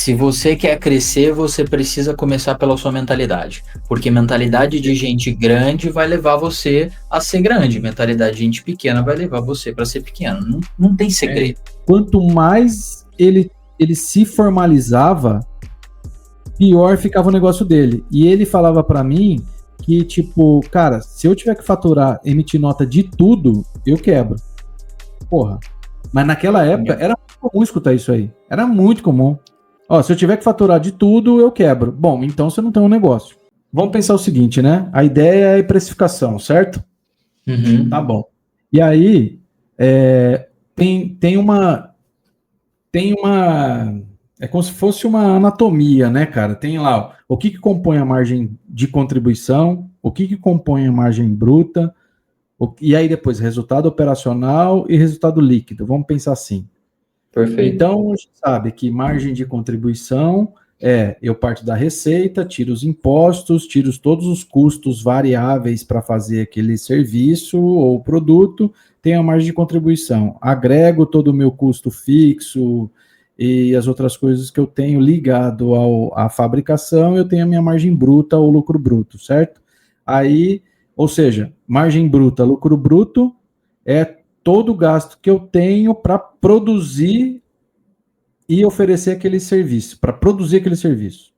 Se você quer crescer, você precisa começar pela sua mentalidade. Porque mentalidade de gente grande vai levar você a ser grande. Mentalidade de gente pequena vai levar você para ser pequeno. Não tem segredo. Quanto mais ele se formalizava, pior ficava o negócio dele. E ele falava para mim que, tipo, cara, se eu tiver que faturar, emitir nota de tudo, eu quebro. Porra. Mas naquela época era muito comum escutar isso aí. Era muito comum. Ó, se eu tiver que faturar de tudo, eu quebro. Bom, então você não tem um negócio. Vamos pensar o seguinte, né? A ideia é precificação, certo? Uhum. Tá bom. E aí, tem uma. É como se fosse uma anatomia, né, cara? Tem lá ó, o que compõe a margem de contribuição, o que compõe a margem bruta, e aí depois resultado operacional e resultado líquido. Vamos pensar assim. Perfeito. Então, a gente sabe que margem de contribuição eu parto da receita, tiro os impostos, tiro todos os custos variáveis para fazer aquele serviço ou produto, tenho a margem de contribuição. Agrego todo o meu custo fixo e as outras coisas que eu tenho ligado à fabricação, eu tenho a minha margem bruta ou lucro bruto, certo? Aí, ou seja, margem bruta, lucro bruto é todo o gasto que eu tenho para produzir e oferecer aquele serviço, para produzir aquele serviço.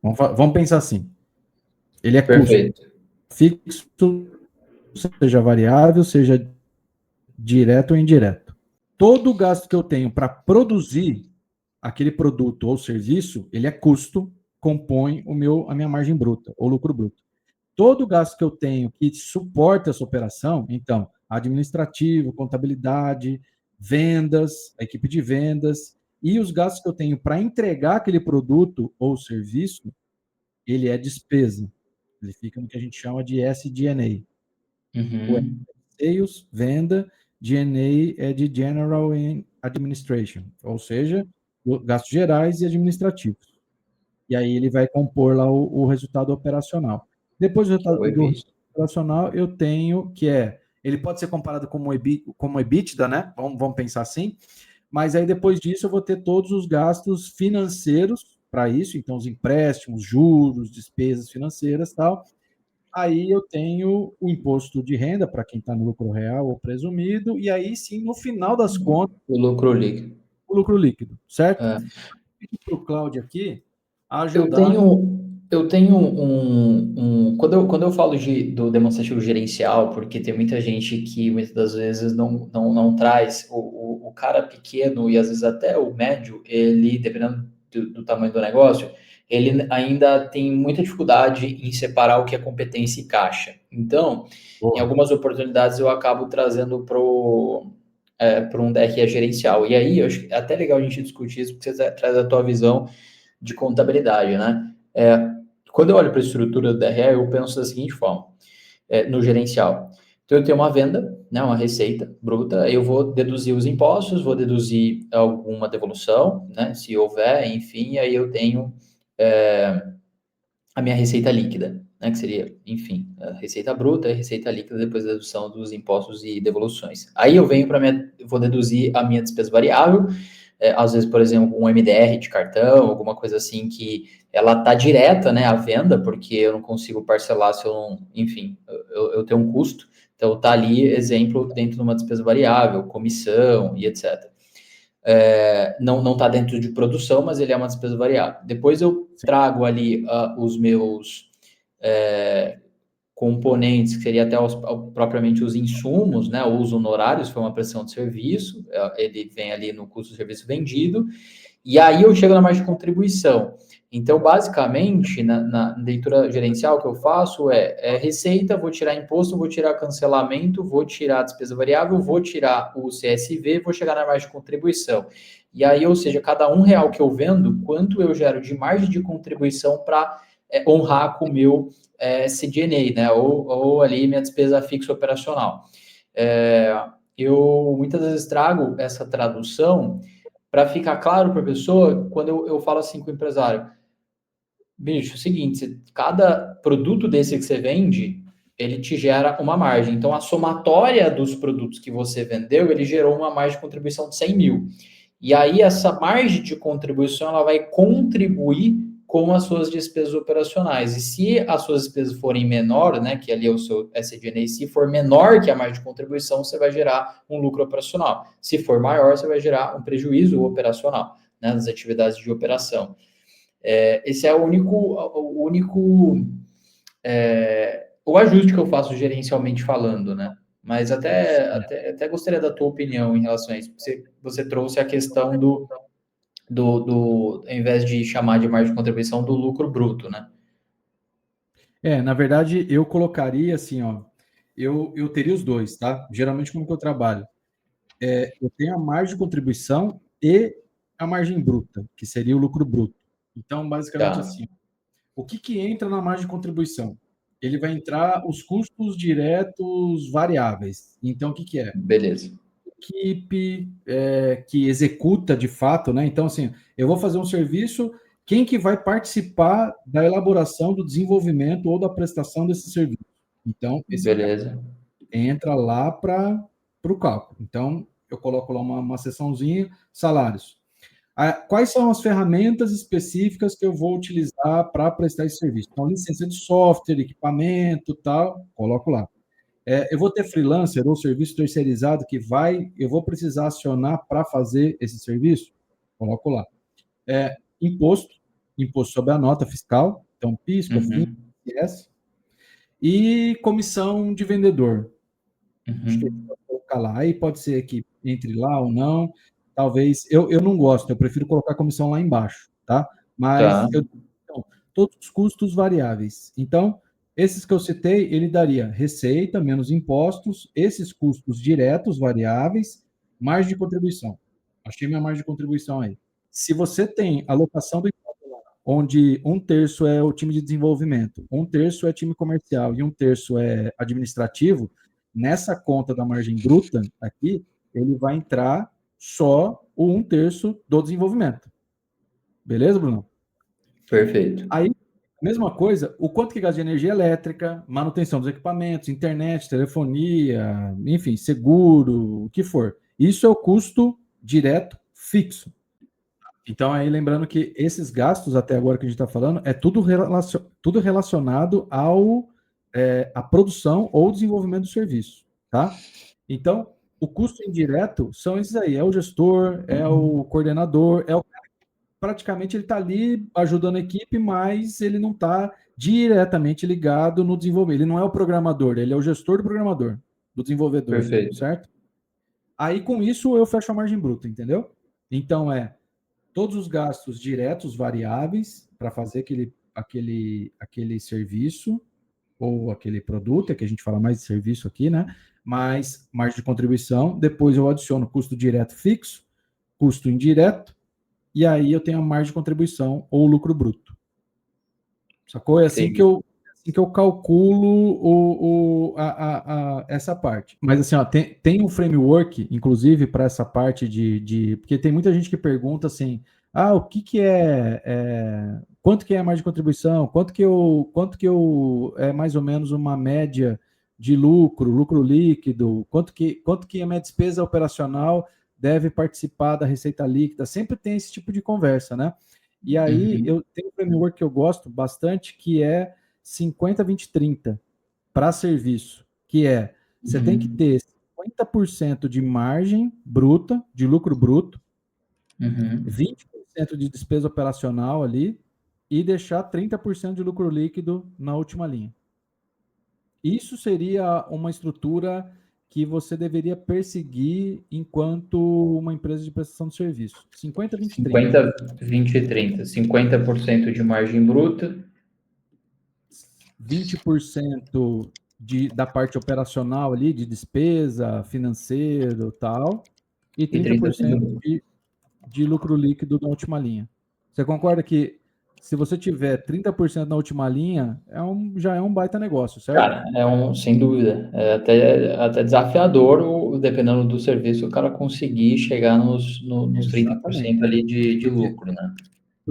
Vamos pensar assim. Ele é custo Perfeito. fixo, seja variável, seja direto ou indireto. Todo o gasto que eu tenho para produzir aquele produto ou serviço, ele é custo, compõe a minha margem bruta ou lucro bruto. Todo o gasto que eu tenho que suporta essa operação, então, administrativo, contabilidade, vendas, a equipe de vendas, e os gastos que eu tenho para entregar aquele produto ou serviço, ele é despesa. Ele fica no que a gente chama de SG&A. O S Uhum. é sales, venda, G&A é de General and Administration, ou seja, gastos gerais e administrativos. E aí ele vai compor lá o resultado operacional. Depois do resultado operacional, eu tenho ele pode ser comparado como EBITDA, né? Vamos pensar assim. Mas aí depois disso eu vou ter todos os gastos financeiros para isso, então os empréstimos, juros, despesas financeiras, tal. Aí eu tenho o imposto de renda para quem está no lucro real ou presumido, e aí sim, no final das contas, O lucro líquido. o lucro líquido, certo? É. Para o Cláudio aqui Eu ajudar. tenho quando eu falo do demonstrativo gerencial, porque tem muita gente que muitas das vezes não traz o cara pequeno e às vezes até o médio, ele, dependendo do tamanho do negócio, ele ainda tem muita dificuldade em separar o que é competência e caixa. Então, em algumas oportunidades eu acabo trazendo para um DRE gerencial. E aí, eu acho que é até legal a gente discutir isso, porque você traz a tua visão de contabilidade, né? Quando eu olho para a estrutura do DRE, eu penso da seguinte forma, no gerencial. Então, eu tenho uma venda, né, uma receita bruta, eu vou deduzir os impostos, vou deduzir alguma devolução, né, se houver, enfim, aí eu tenho a minha receita líquida, né, que seria, enfim, a receita bruta e a receita líquida depois da dedução dos impostos e devoluções. Aí eu venho vou deduzir a minha despesa variável, às vezes, por exemplo, um MDR de cartão, alguma coisa assim que ela tá direta, né, à venda, porque eu não consigo parcelar se eu não, enfim, eu tenho um custo, então tá ali, exemplo, dentro de uma despesa variável, comissão e etc. Não está dentro de produção, mas ele é uma despesa variável. Depois eu trago ali os meus componentes, que seria até propriamente os insumos, né? Os honorários, foi uma prestação de serviço, ele vem ali no custo do serviço vendido, e aí eu chego na margem de contribuição. Então, basicamente, na leitura gerencial que eu faço é receita, vou tirar imposto, vou tirar cancelamento, vou tirar despesa variável, vou tirar o CSV, vou chegar na margem de contribuição. E aí, ou seja, cada R$ 1 que eu vendo, quanto eu gero de margem de contribuição para honrar com o meu CDNA, né? Ou ali minha despesa fixa operacional. Eu muitas vezes trago essa tradução para ficar claro para a pessoa quando eu falo assim com o empresário. Bicho, é o seguinte, cada produto desse que você vende, ele te gera uma margem. Então, a somatória dos produtos que você vendeu, ele gerou uma margem de contribuição de 100 mil. E aí essa margem de contribuição ela vai contribuir com as suas despesas operacionais. E se as suas despesas forem menor, né, que ali é o seu SG&A, se for menor que a margem de contribuição, você vai gerar um lucro operacional. Se for maior, você vai gerar um prejuízo operacional, né, nas atividades de operação. Esse é o ajuste que eu faço gerencialmente falando, né? Mas até gostaria da tua opinião em relação a isso. Você trouxe a questão ao invés de chamar de margem de contribuição, do lucro bruto, né? Na verdade, eu colocaria assim, ó, eu teria os dois, tá? Geralmente, como que eu trabalho? Eu tenho a margem de contribuição e a margem bruta, que seria o lucro bruto. Então, basicamente Tá, assim, o que entra na margem de contribuição? Ele vai entrar os custos diretos variáveis. Então, o que é? beleza. Equipe que executa de fato, né? Então, assim, eu vou fazer um serviço, quem que vai participar da elaboração, do desenvolvimento ou da prestação desse serviço? Então, esse cara Beleza. entra lá para o cálculo. Então, eu coloco lá uma seçãozinha, salários. Quais são as ferramentas específicas que eu vou utilizar para prestar esse serviço? Então, licença de software, equipamento, tal, coloco lá. Eu vou ter freelancer ou serviço terceirizado eu vou precisar acionar para fazer esse serviço? Coloco lá. Imposto, imposto sobre a nota fiscal, então PIS, COFINS, Uhum. ICMS, e comissão de vendedor. Acho que a gente Uhum. pode colocar lá. Aí pode ser que entre lá ou não. Talvez. Eu não gosto, eu prefiro colocar a comissão lá embaixo, tá? Tá, Então, todos os custos variáveis. Então, esses que eu citei, ele daria receita menos impostos, esses custos diretos variáveis, margem de contribuição. Achei minha margem de contribuição aí. Se você tem alocação do imposto lá, onde um terço é o time de desenvolvimento, um terço é time comercial e um terço é administrativo, nessa conta da margem bruta aqui, ele vai entrar só o um terço do desenvolvimento. Beleza, Bruno? perfeito. Aí, mesma coisa, o quanto que gasta de energia elétrica, manutenção dos equipamentos, internet, telefonia, enfim, seguro, o que for. Isso é o custo direto fixo. Então, aí lembrando que esses gastos, até agora que a gente está falando, é tudo relacionado à produção ou desenvolvimento do serviço, tá? Então, o custo indireto são esses aí, é o gestor, é o coordenador, praticamente ele está ali ajudando a equipe, mas ele não está diretamente ligado no desenvolvimento. Ele não é o programador, ele é o gestor do programador, do desenvolvedor, Perfeito. certo? Aí, com isso, eu fecho a margem bruta, entendeu? Então, todos os gastos diretos variáveis para fazer aquele serviço ou aquele produto, é que a gente fala mais de serviço aqui, né? Mais margem de contribuição, depois eu adiciono custo direto fixo, custo indireto, e aí eu tenho a margem de contribuição ou lucro bruto. Sacou? É Entendi. assim que eu calculo essa parte. Mas assim, ó, tem um framework, inclusive, para essa parte porque tem muita gente que pergunta assim, o que quanto que é a margem de contribuição? Quanto que é mais ou menos uma média de lucro líquido? Quanto que a minha despesa operacional deve participar da receita líquida? Sempre tem esse tipo de conversa, né? E aí, Uhum. eu tenho um framework que eu gosto bastante, que é 50-20-30 para serviço, que você tem que Uhum. ter 50% de margem bruta, de lucro bruto, Uhum. 20% de despesa operacional ali e deixar 30% de lucro líquido na última linha. Isso seria uma estrutura que você deveria perseguir enquanto uma empresa de prestação de serviço. 50-20-30. 50, 20 e 30. 50% de margem bruta 20% da parte operacional ali, de despesa, financeiro tal, e e 30% 30% lucro. de lucro líquido na última linha. Você concorda que se você tiver 30% na última linha, já é um baita negócio, certo? Cara, sem dúvida, até desafiador, dependendo do serviço, o cara conseguir chegar nos 30% Exatamente. ali de Porque lucro, né?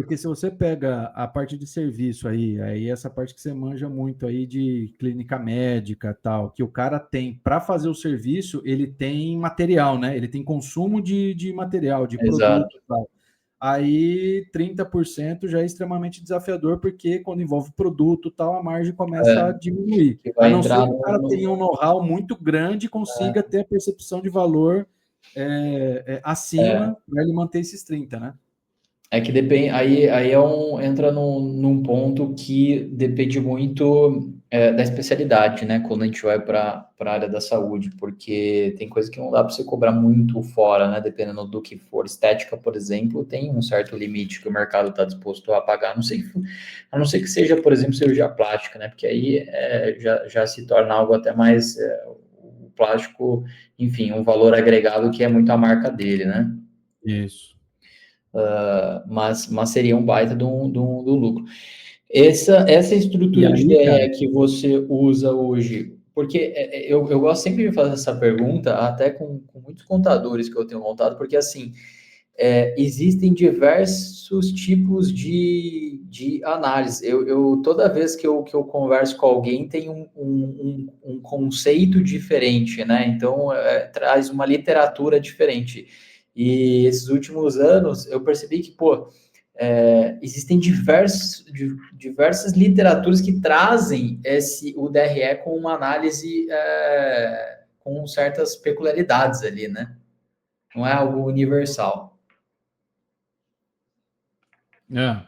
porque se você pega a parte de serviço aí essa parte que você manja muito aí de clínica médica tal, que o cara tem para fazer o serviço, ele tem material, né? Ele tem consumo de material, de produto Exato. e tal. Aí 30% já é extremamente desafiador, porque quando envolve produto tal, a margem começa a É, diminuir. que A vai não ser entrar que o cara tenha um know-how muito grande e consiga ter a percepção de valor é, acima para ele manter esses 30, né? É que depende, aí entra num ponto que depende muito da especialidade, né? Quando a gente vai para a área da saúde, porque tem coisa que não dá para você cobrar muito fora, né? Dependendo do que for. Estética, por exemplo, tem um certo limite que o mercado está disposto a pagar. A não ser que seja, por exemplo, cirurgia plástica, né? Porque aí já se torna algo até mais o plástico, enfim, um valor agregado que é muito a marca dele, né? Isso. Mas seria um baita de um lucro. Essa E estrutura de aí, cara, DRE que você usa hoje, porque eu gosto sempre de fazer essa pergunta, até com muitos contadores que eu tenho montado, porque assim, existem diversos tipos de análise. Toda vez que eu converso com alguém, tem um conceito diferente, né? Então, traz uma literatura diferente. E esses últimos anos, eu percebi que, pô, existem diversas literaturas que trazem o DRE com uma análise com certas peculiaridades ali, né? Não é algo universal. é.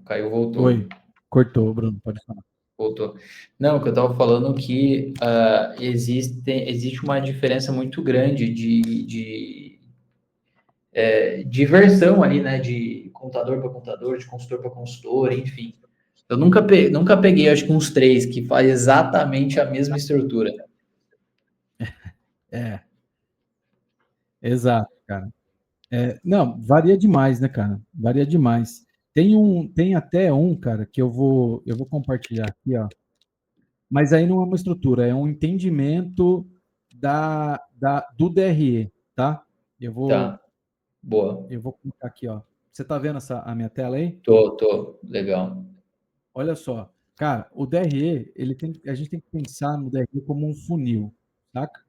Caiu, voltou. Oi, cortou, Bruno, pode falar. Voltou. Não, que eu estava falando que existe uma diferença muito grande de versão ali, né? De contador para contador, de consultor para consultor, enfim. Eu nunca peguei, acho que uns três que faz exatamente a mesma estrutura. É, exato, cara. Não, varia demais, né, cara? Varia demais. Tem até um, cara, que eu vou compartilhar aqui, ó. Mas aí não é uma estrutura, é um entendimento do DRE, tá? Eu vou, Tá, boa. eu vou colocar aqui, ó. Você tá vendo a minha tela aí? Tô, legal. Olha só, cara, o DRE, a gente tem que pensar no DRE como um funil, saca?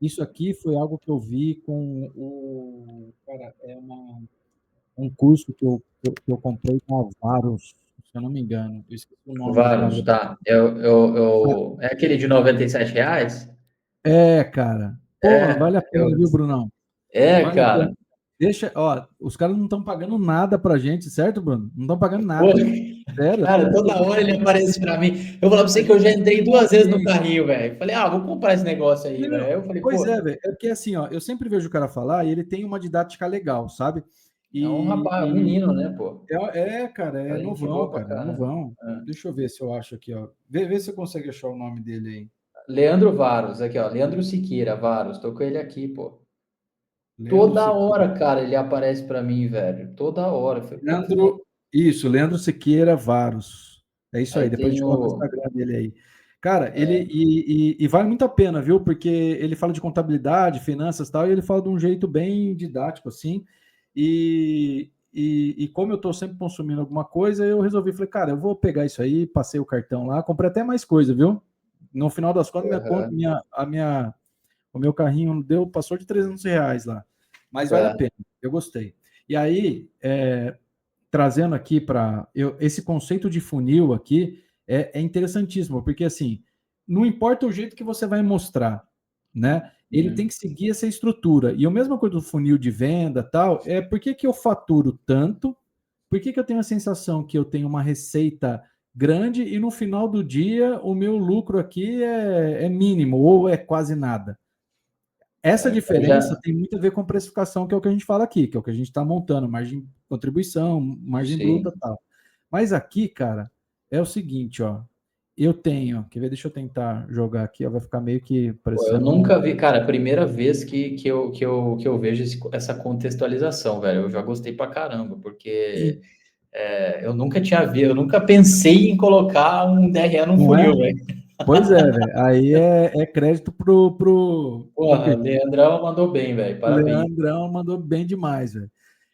Isso aqui foi algo que eu vi com cara, um curso que eu comprei com a Varus, se eu não me engano. Eu esqueci o nome do cara. Vários, tá. É aquele de R$ 97? Cara. Porra, É, vale a pena, viu, Brunão? Vale a pena. cara. Deixa, ó, os caras não estão pagando nada pra gente, certo, Bruno? Não estão pagando Pô, nada. Sério, cara, toda hora ele aparece pra mim. Eu falei pra a você que eu gente já tem que ter entrei duas vezes no paciência. carrinho, velho. Falei, vou comprar esse negócio aí, velho. Não, Aí eu falei, pois pô, é, velho. É porque assim, ó, eu sempre vejo o cara falar e ele tem uma didática legal, sabe? é um rapaz, um E, menino, né, pô? cara, é Cara, gente novão, boa pra cara, é caramba. novão. Deixa eu ver se eu acho aqui, ó. Vê se você consegue achar o nome dele aí. Leandro Varos, aqui, ó. Leandro Siqueira, Varos. Tô com ele aqui, pô. Leandro Toda Siqueira. hora, cara, ele aparece pra mim, velho. Toda hora. Eu falei, pô, que legal. Leandro Siqueira Varos. É isso aí, Aí depois a tem gente coloca o o. Instagram dele aí. Cara, e vale muito a pena, viu? Porque ele fala de contabilidade, finanças e tal, e ele fala de um jeito bem didático, assim. E como eu estou sempre consumindo alguma coisa, eu resolvi, falei, cara, eu vou pegar isso aí, passei o cartão lá, comprei até mais coisa, viu? No final das contas, Aham, o meu carrinho passou de R$ 300 lá. Mas vale a tá. pena, eu gostei. E aí, trazendo aqui para esse conceito de funil aqui é interessantíssimo, porque assim, não importa o jeito que você vai mostrar, né? Ele tem Uhum. que seguir essa estrutura. E a mesma coisa do funil de venda, tal, por que eu faturo tanto? Por que eu tenho a sensação que eu tenho uma receita grande e no final do dia o meu lucro aqui é mínimo ou é quase nada? Essa Eu diferença já. tem muito a ver com precificação, que é o que a gente fala aqui, que é o que a gente está montando, margem contribuição, margem bruta Sim. e tal. Mas aqui, cara, é o seguinte, ó. Eu tenho, quer ver? Deixa eu tentar jogar aqui, ó, vai ficar meio que Pô, eu parecendo um. nunca vi, cara, a primeira vez que eu vejo essa contextualização, velho. Eu já gostei pra caramba, porque eu nunca tinha visto, eu nunca pensei em colocar um DRE num Não funil, é? velho. Pois é, velho. Aí é crédito pro Porra, quê? Leandrão mandou bem, velho. O Parabéns. Leandrão mandou bem demais, velho.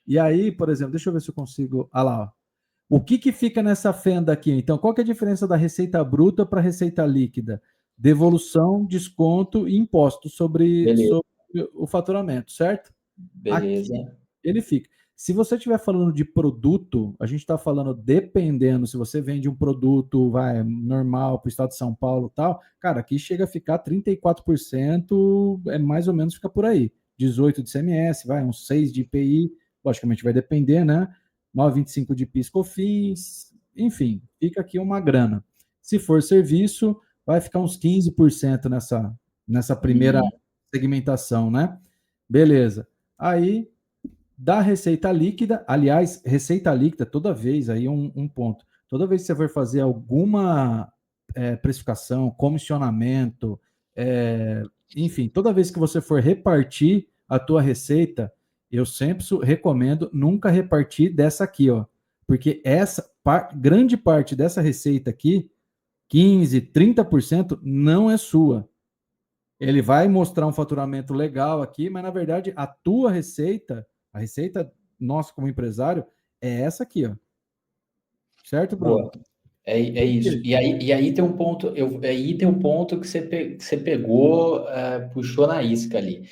E aí, por exemplo, deixa eu ver se eu consigo. Ah lá, ó. O que fica nessa fenda aqui? Então, qual que é a diferença da receita bruta para a receita líquida? Devolução, desconto e imposto Beleza, sobre o faturamento, certo? Aqui beleza. ele fica. Se você estiver falando de produto, a gente está falando dependendo, se você vende um produto vai, normal para o estado de São Paulo e tal, cara, aqui chega a ficar 34%, é mais ou menos fica por aí. 18 de CMS, vai, uns 6 de IPI, logicamente vai depender, né? 9,25 de PIS/COFINS, enfim, fica aqui uma grana. Se for serviço, vai ficar uns 15% nessa primeira Uhum. segmentação, né? Beleza. Aí da receita líquida, aliás, receita líquida, toda vez, aí um ponto, toda vez que você for fazer alguma precificação, comissionamento, enfim, toda vez que você for repartir a tua receita, eu sempre recomendo nunca repartir dessa aqui, ó, porque essa grande parte dessa receita aqui, 15, 30%, não é sua. Ele vai mostrar um faturamento legal aqui, mas na verdade a receita nossa como empresário, é essa aqui, ó. Certo, Bruno? Boa. É Por isso. quê? E aí tem um ponto, aí tem um ponto que você pegou, puxou na isca ali.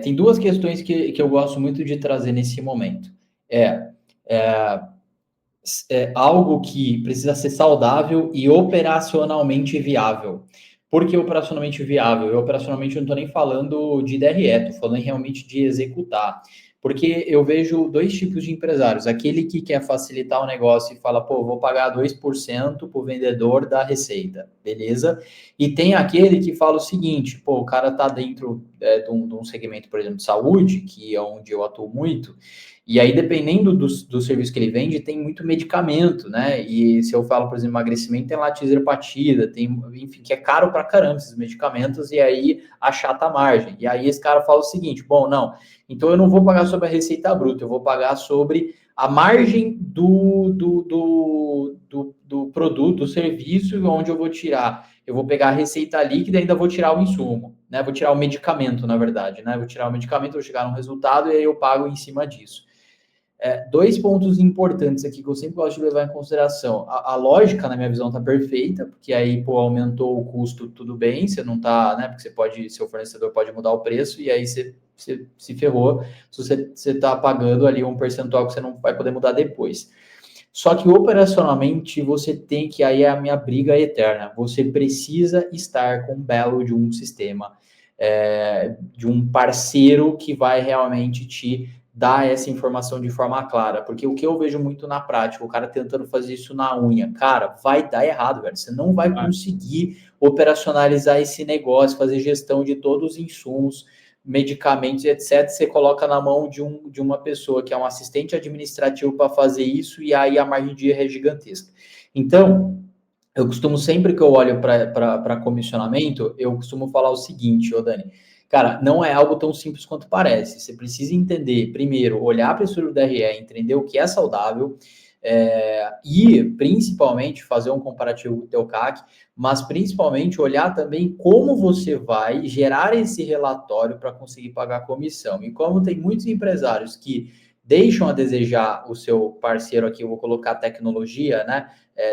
Tem duas questões que eu gosto muito de trazer nesse momento. É, é, algo que precisa ser saudável e operacionalmente viável. Por que operacionalmente viável? Eu operacionalmente não estou nem falando de DRE, estou falando realmente de executar. Porque eu vejo dois tipos de empresários. Aquele que quer facilitar o negócio e fala, pô, vou pagar 2% para o vendedor da receita, beleza? E tem aquele que fala o seguinte, pô, o cara está dentro de um segmento, por exemplo, de saúde, que é onde eu atuo muito, e aí, dependendo do serviço que ele vende, tem muito medicamento, né? E se eu falo, por exemplo, emagrecimento, tem lá tirzepatida, tem, enfim, que é caro pra caramba esses medicamentos, e aí achata a margem. E aí esse cara fala o seguinte: bom, não, então eu não vou pagar sobre a receita bruta, eu vou pagar sobre a margem do produto, do serviço, onde eu vou tirar. Eu vou pegar a receita líquida e ainda vou tirar o insumo, né? Vou tirar o medicamento, na verdade, né? Vou tirar o medicamento, vou chegar num resultado e aí eu pago em cima disso. Dois pontos importantes aqui que eu sempre gosto de levar em consideração. A lógica, na minha visão, está perfeita, porque aí, pô, aumentou o custo, tudo bem, você não tá, né? Porque você pode, seu fornecedor pode mudar o preço e aí você se ferrou se você está pagando ali um percentual que você não vai poder mudar depois. Só que operacionalmente você tem que, aí é a minha briga eterna, você precisa estar com um belo de um sistema, de um parceiro que vai realmente te dar essa informação de forma clara, porque o que eu vejo muito na prática, o cara tentando fazer isso na unha, cara, vai dar errado, velho, você não vai Ah, conseguir operacionalizar esse negócio, fazer gestão de todos os insumos, medicamentos, etc., você coloca na mão de uma pessoa que é um assistente administrativo para fazer isso, e aí a margem de erro é gigantesca. Então, eu costumo, sempre que eu olho para comissionamento, eu costumo falar o seguinte, ô Dani, cara, não é algo tão simples quanto parece. Você precisa entender, primeiro, olhar para a estrutura do DRE, entender o que é saudável, e principalmente fazer um comparativo com o teu CAC, mas principalmente olhar também como você vai gerar esse relatório para conseguir pagar a comissão. E como tem muitos empresários que deixam a desejar o seu parceiro aqui, eu vou colocar tecnologia, né?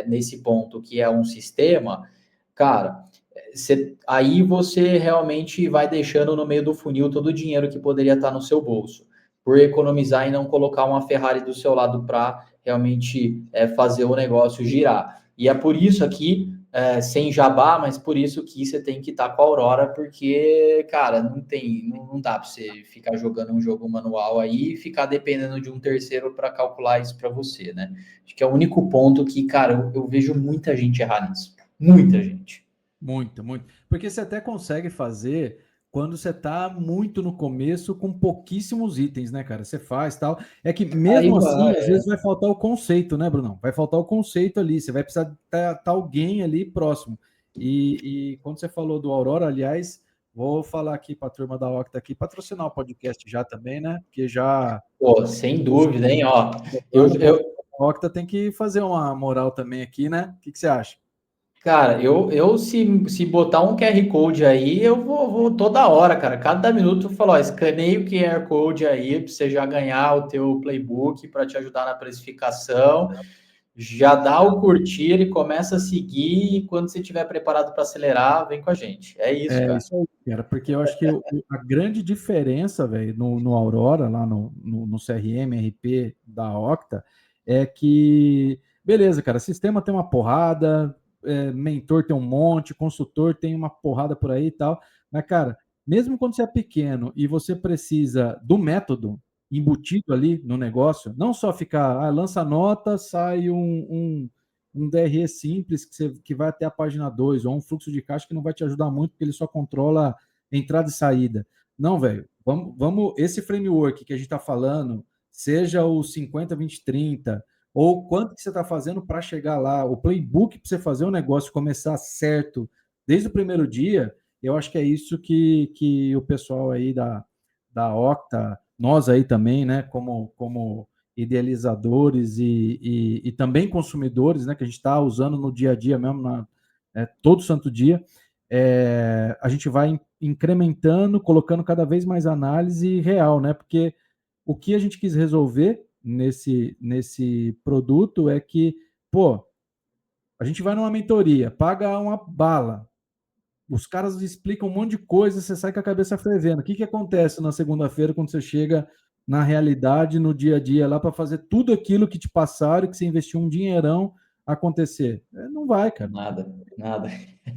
Nesse ponto que é um sistema, cara, aí você realmente vai deixando no meio do funil todo o dinheiro que poderia estar no seu bolso, por economizar e não colocar uma Ferrari do seu lado para realmente fazer o negócio girar. E é por isso aqui, sem jabá, mas por isso que você tem que estar com a Aurora, porque, cara, não dá para você ficar jogando um jogo manual aí e ficar dependendo de um terceiro para calcular isso para você, né? Acho que é o único ponto que, cara, eu vejo muita gente errar nisso. Muita gente. muito, muito. Porque você até consegue fazer quando você está muito no começo com pouquíssimos itens, né, cara? Você faz tal. É que Aí mesmo assim, vai, às vezes vai faltar o conceito, né, Brunão? Vai faltar o conceito ali. Você vai precisar estar alguém ali próximo. E quando você falou do Aurora, aliás, vou falar aqui para a turma da Octa aqui, patrocinar o podcast já também, né? Porque já pô, sem dúvida, hein? Ó, eu, falando, pô, eu, a Octa tem que fazer uma moral também aqui, né? O que você acha? Cara, eu se botar um QR Code aí, eu vou toda hora, cara. Cada minuto eu falo, ó, escaneia o QR Code aí pra você já ganhar o teu playbook para te ajudar na precificação. Já dá o curtir e começa a seguir. E quando você estiver preparado para acelerar, vem com a gente. É isso, É cara. isso aí, cara, porque eu acho que a grande diferença, velho, no Aurora, lá no CRM, RP da Octa, é que, beleza, cara, sistema tem uma porrada, mentor tem um monte, consultor tem uma porrada por aí e tal, mas, cara, mesmo quando você é pequeno e você precisa do método embutido ali no negócio, não só ficar, lança nota, sai um DRE simples que vai até a página 2 ou um fluxo de caixa que não vai te ajudar muito, porque ele só controla entrada e saída. Não, velho, vamos esse framework que a gente está falando, seja o 50, 20, 30, ou quanto que você está fazendo para chegar lá, o playbook para você fazer o negócio começar certo desde o primeiro dia, eu acho que é isso que o pessoal aí da Octa, nós aí também, né, como idealizadores e também consumidores, né, que a gente está usando no dia a dia mesmo, todo santo dia, a gente vai incrementando, colocando cada vez mais análise real, né? Porque o que a gente quis resolver nesse produto é que, pô, a gente vai numa mentoria, paga uma bala, os caras explicam um monte de coisa, você sai com a cabeça fervendo. O que acontece na segunda-feira quando você chega na realidade, no dia a dia, lá para fazer tudo aquilo que te passaram, que você investiu um dinheirão acontecer? Não vai, cara. Nada, nada.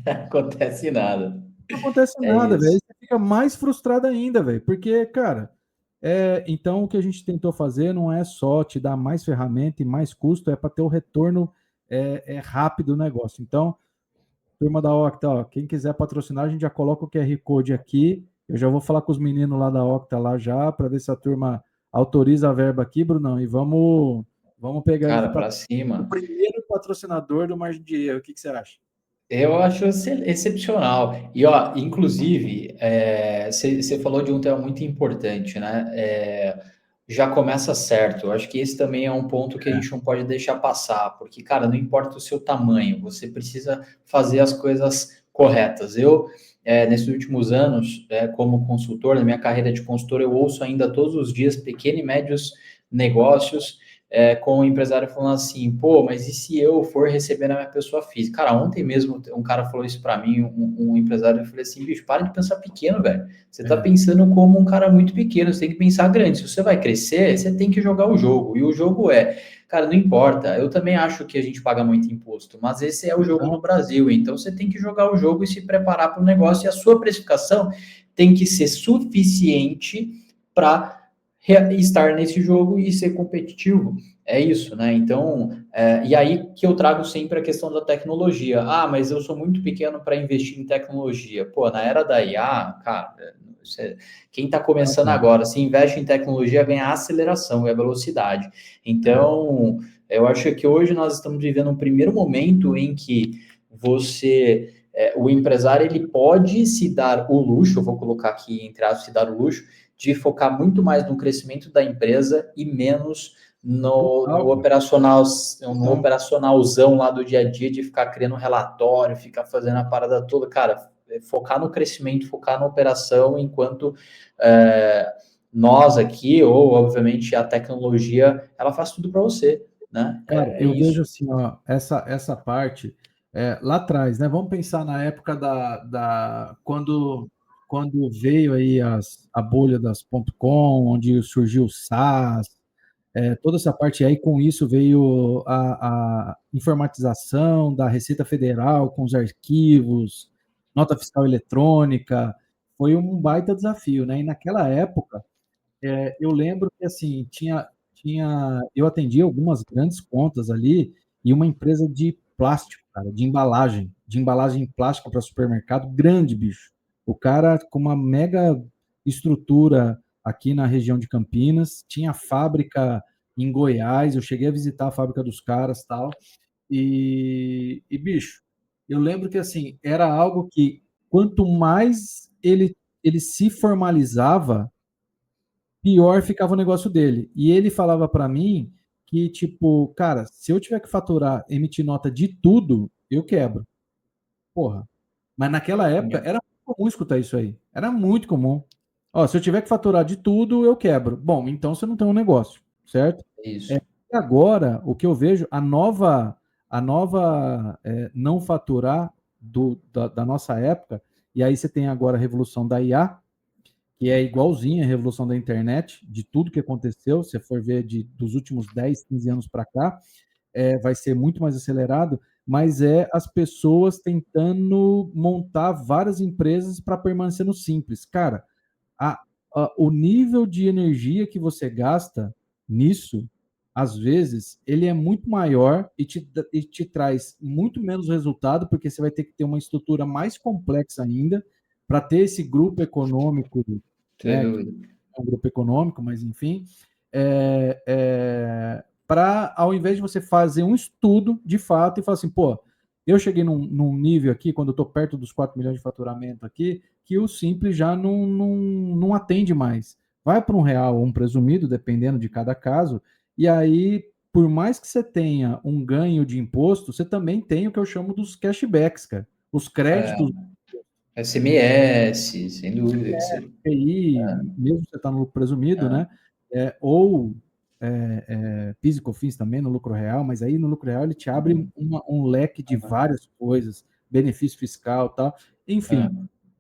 Acontece nada. Não acontece É nada, velho. isso. Você fica mais frustrado ainda, velho. Porque, cara, então o que a gente tentou fazer não é só te dar mais ferramenta e mais custo, é para ter o retorno rápido do negócio. Então, turma da Octa, ó, quem quiser patrocinar, a gente já coloca o QR Code aqui. Eu já vou falar com os meninos lá da Octa lá já, para ver se a turma autoriza a verba aqui, Brunão, e vamos pegar eles Cara, para para o cima. primeiro patrocinador do Margem de Erro. O que você acha? Eu acho excepcional. E, ó, inclusive, você falou de um tema muito importante, né? Já começa certo. Eu acho que esse também é um ponto que a gente não pode deixar passar, porque, cara, não importa o seu tamanho, você precisa fazer as coisas corretas. Nesses últimos anos, como consultor, na minha carreira de consultor, eu ouço ainda todos os dias pequenos e médios negócios com o empresário falando assim, pô, mas e se eu for receber na minha pessoa física? Cara, ontem mesmo um cara falou isso para mim, um empresário, eu falei assim, bicho, para de pensar pequeno, velho. Você tá É, pensando como um cara muito pequeno, você tem que pensar grande. Se você vai crescer, você tem que jogar o jogo. E o jogo cara, não importa. Eu também acho que a gente paga muito imposto, mas esse é o jogo no exato. Brasil. Então você tem que jogar o jogo e se preparar para o negócio. E a sua precificação tem que ser suficiente para estar nesse jogo e ser competitivo. É isso, né? Então, e aí que eu trago sempre a questão da tecnologia. Ah, mas eu sou muito pequeno para investir em tecnologia. Pô, na era da IA, cara, quem está começando agora, se investe em tecnologia, ganha aceleração e a velocidade. Então, eu acho que hoje nós estamos vivendo um primeiro momento em que o empresário, ele pode se dar o luxo, eu vou colocar aqui entre aspas, se dar o luxo, de focar muito mais no crescimento da empresa e menos no Total, cara. operacional, no Total. operacionalzão lá do dia a dia, de ficar criando relatório, ficar fazendo a parada toda. Cara, focar no crescimento, focar na operação, enquanto nós aqui, ou obviamente a tecnologia, ela faz tudo para você, né? Cara, É eu vejo isso. assim, ó, essa parte lá atrás, né? Vamos pensar na época quando veio aí a bolha das .com, onde surgiu o SaaS, toda essa parte aí, com isso veio a informatização da Receita Federal com os arquivos, nota fiscal eletrônica, foi um baita desafio, né? E naquela época eu lembro que assim eu atendi algumas grandes contas ali e uma empresa de plástico, cara, de embalagem plástica para supermercado, grande bicho. O cara com uma mega estrutura aqui na região de Campinas, tinha fábrica em Goiás, eu cheguei a visitar a fábrica dos caras, tal. Bicho, eu lembro que assim, era algo que quanto mais ele se formalizava, pior ficava o negócio dele. E ele falava para mim que, tipo, cara, se eu tiver que faturar, emitir nota de tudo, eu quebro. Porra. Mas naquela época era muito comum escutar isso aí. Era muito comum. Ó, se eu tiver que faturar de tudo, eu quebro. Bom, então você não tem um negócio, certo? Isso. E agora, o que eu vejo, a nova não faturar da nossa época, e aí você tem agora a revolução da IA, que é igualzinha à revolução da internet, de tudo que aconteceu, se você for ver dos últimos 10, 15 anos para cá, vai ser muito mais acelerado, mas é as pessoas tentando montar várias empresas para permanecer no simples. Cara, a, o nível de energia que você gasta nisso, às vezes, ele é muito maior e te traz muito menos resultado, porque você vai ter que ter uma estrutura mais complexa ainda para ter esse grupo econômico, Sem né, que dúvida. é um grupo econômico, mas enfim, para ao invés de você fazer um estudo de fato e falar assim, pô, eu cheguei num nível aqui, quando eu estou perto dos 4 milhões de faturamento aqui, que o simples já não atende mais. Vai para um real ou um presumido, dependendo de cada caso, e aí, por mais que você tenha um ganho de imposto, você também tem o que eu chamo dos cashbacks, cara. Os créditos SMS, sem dúvida que você. PI, mesmo que você está no lucro presumido, né? Ou PIS e COFINS também no lucro real, mas aí no lucro real ele te abre um leque de várias coisas, benefício fiscal e tal. Enfim,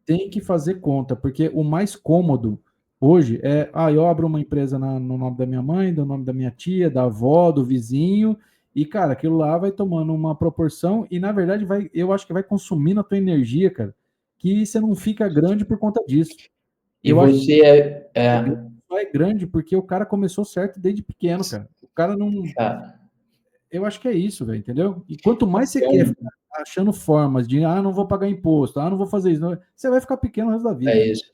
tem que fazer conta, porque o mais cômodo hoje é, eu abro uma empresa no nome da minha mãe, do nome da minha tia, da avó, do vizinho, e, cara, aquilo lá vai tomando uma proporção e, na verdade, eu acho que vai consumindo a tua energia, cara, que você não fica grande por conta disso. E Eu acho que você só é grande porque o cara começou certo desde pequeno, cara. O cara não. cara, Eu acho que é isso, velho, entendeu? E quanto mais você é quer um, ficar achando formas de, não vou pagar imposto, não vou fazer isso, você vai ficar pequeno o resto da vida. é isso.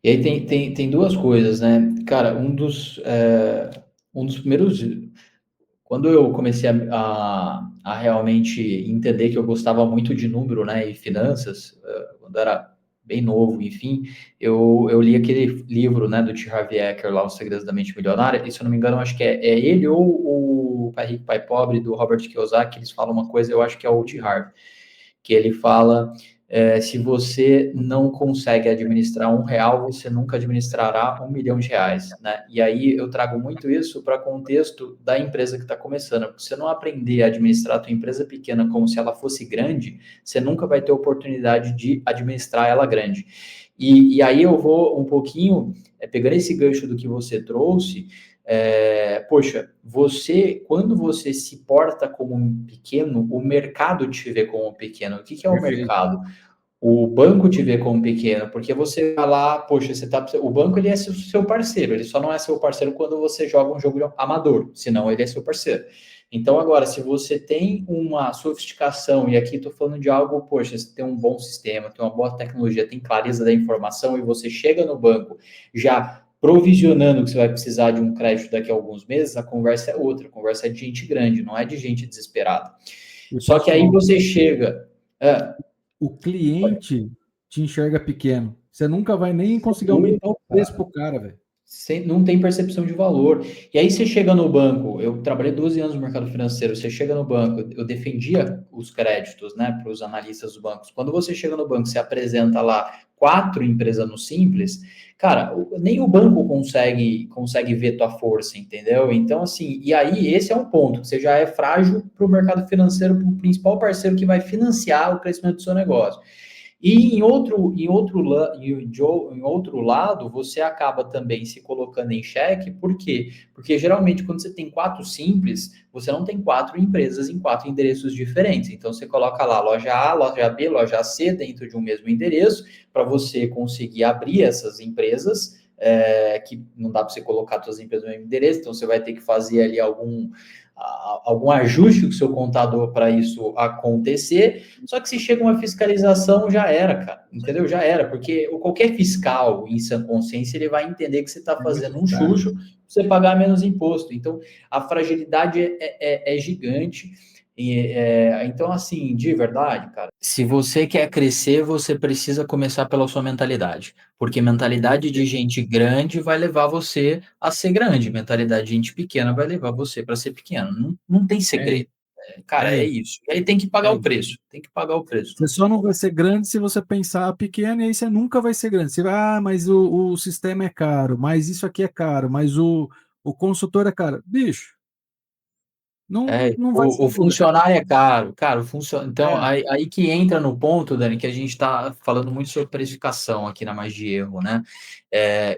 E aí tem duas coisas, né? Cara, um dos primeiros. Quando eu comecei a realmente entender que eu gostava muito de número, né, e finanças, quando era bem novo, enfim, eu li aquele livro, né, do T. Harv Eker, lá, Os Segredos da Mente Milionária, e se eu não me engano, acho que é ele ou o Pai Rico, Pai Pobre, do Robert Kiyosaki, eles falam uma coisa, eu acho que é o T. Harv, que ele fala, se você não consegue administrar R$ 1, você nunca administrará R$ 1 milhão, né? E aí eu trago muito isso para contexto da empresa que está começando. Porque se você não aprender a administrar a tua empresa pequena como se ela fosse grande, você nunca vai ter oportunidade de administrar ela grande. E aí eu vou um pouquinho, pegando esse gancho do que você trouxe, poxa, quando você se porta como um pequeno, o mercado te vê como um pequeno. O que é o Perfeito. mercado? O banco te vê como pequeno, porque você vai lá, poxa, o banco ele é seu parceiro, ele só não é seu parceiro quando você joga um jogo amador, senão ele é seu parceiro. Então, agora, se você tem uma sofisticação, e aqui estou falando de algo, poxa, você tem um bom sistema, tem uma boa tecnologia, tem clareza da informação, e você chega no banco já provisionando que você vai precisar de um crédito daqui a alguns meses, a conversa é outra, a conversa é de gente grande, não é de gente desesperada. E Só que posso aí falar, você chega. É, o cliente te enxerga pequeno. Você nunca vai nem sem conseguir aumentar dúvida, o preço pro cara, velho. não tem percepção de valor. E aí você chega no banco, eu trabalhei 12 anos no mercado financeiro, você chega no banco, eu defendia os créditos, né, para os analistas dos bancos. Quando você chega no banco, você apresenta lá 4 empresas no Simples, cara, nem o banco consegue ver tua força, entendeu? Então, assim, e aí esse é um ponto, você já é frágil para o mercado financeiro, para o principal parceiro que vai financiar o crescimento do seu negócio. E em outro lado, você acaba também se colocando em xeque, por quê? Porque geralmente quando você tem 4 simples, você não tem 4 empresas em 4 endereços diferentes. Então você coloca lá loja A, loja B, loja C dentro de um mesmo endereço, para você conseguir abrir essas empresas, que não dá para você colocar todas as empresas no mesmo endereço, então você vai ter que fazer ali algum ajuste com o seu contador para isso acontecer. Só que se chega uma fiscalização, já era, cara, entendeu? Já era, porque qualquer fiscal em sã consciência, ele vai entender que você está É muito fazendo um caro. chucho para você pagar menos imposto. Então, a fragilidade é gigante. Então, assim, de verdade, cara, se você quer crescer, você precisa começar pela sua mentalidade. Porque mentalidade de gente grande vai levar você a ser grande, mentalidade de gente pequena vai levar você para ser pequeno. Não tem É, segredo. Cara, é É, isso. E aí tem que pagar é o isso. preço. Tem que pagar o preço. Você só não vai ser grande se você pensar pequeno, e aí você nunca vai ser grande. Você vai, mas o sistema é caro, mas isso aqui é caro, mas o consultor é caro. Bicho, É, não vai o ser. funcionário é caro, cara, o funcion... Então, É, aí que entra no ponto, Dani, que a gente está falando muito sobre precificação aqui na Mais de Erro, né?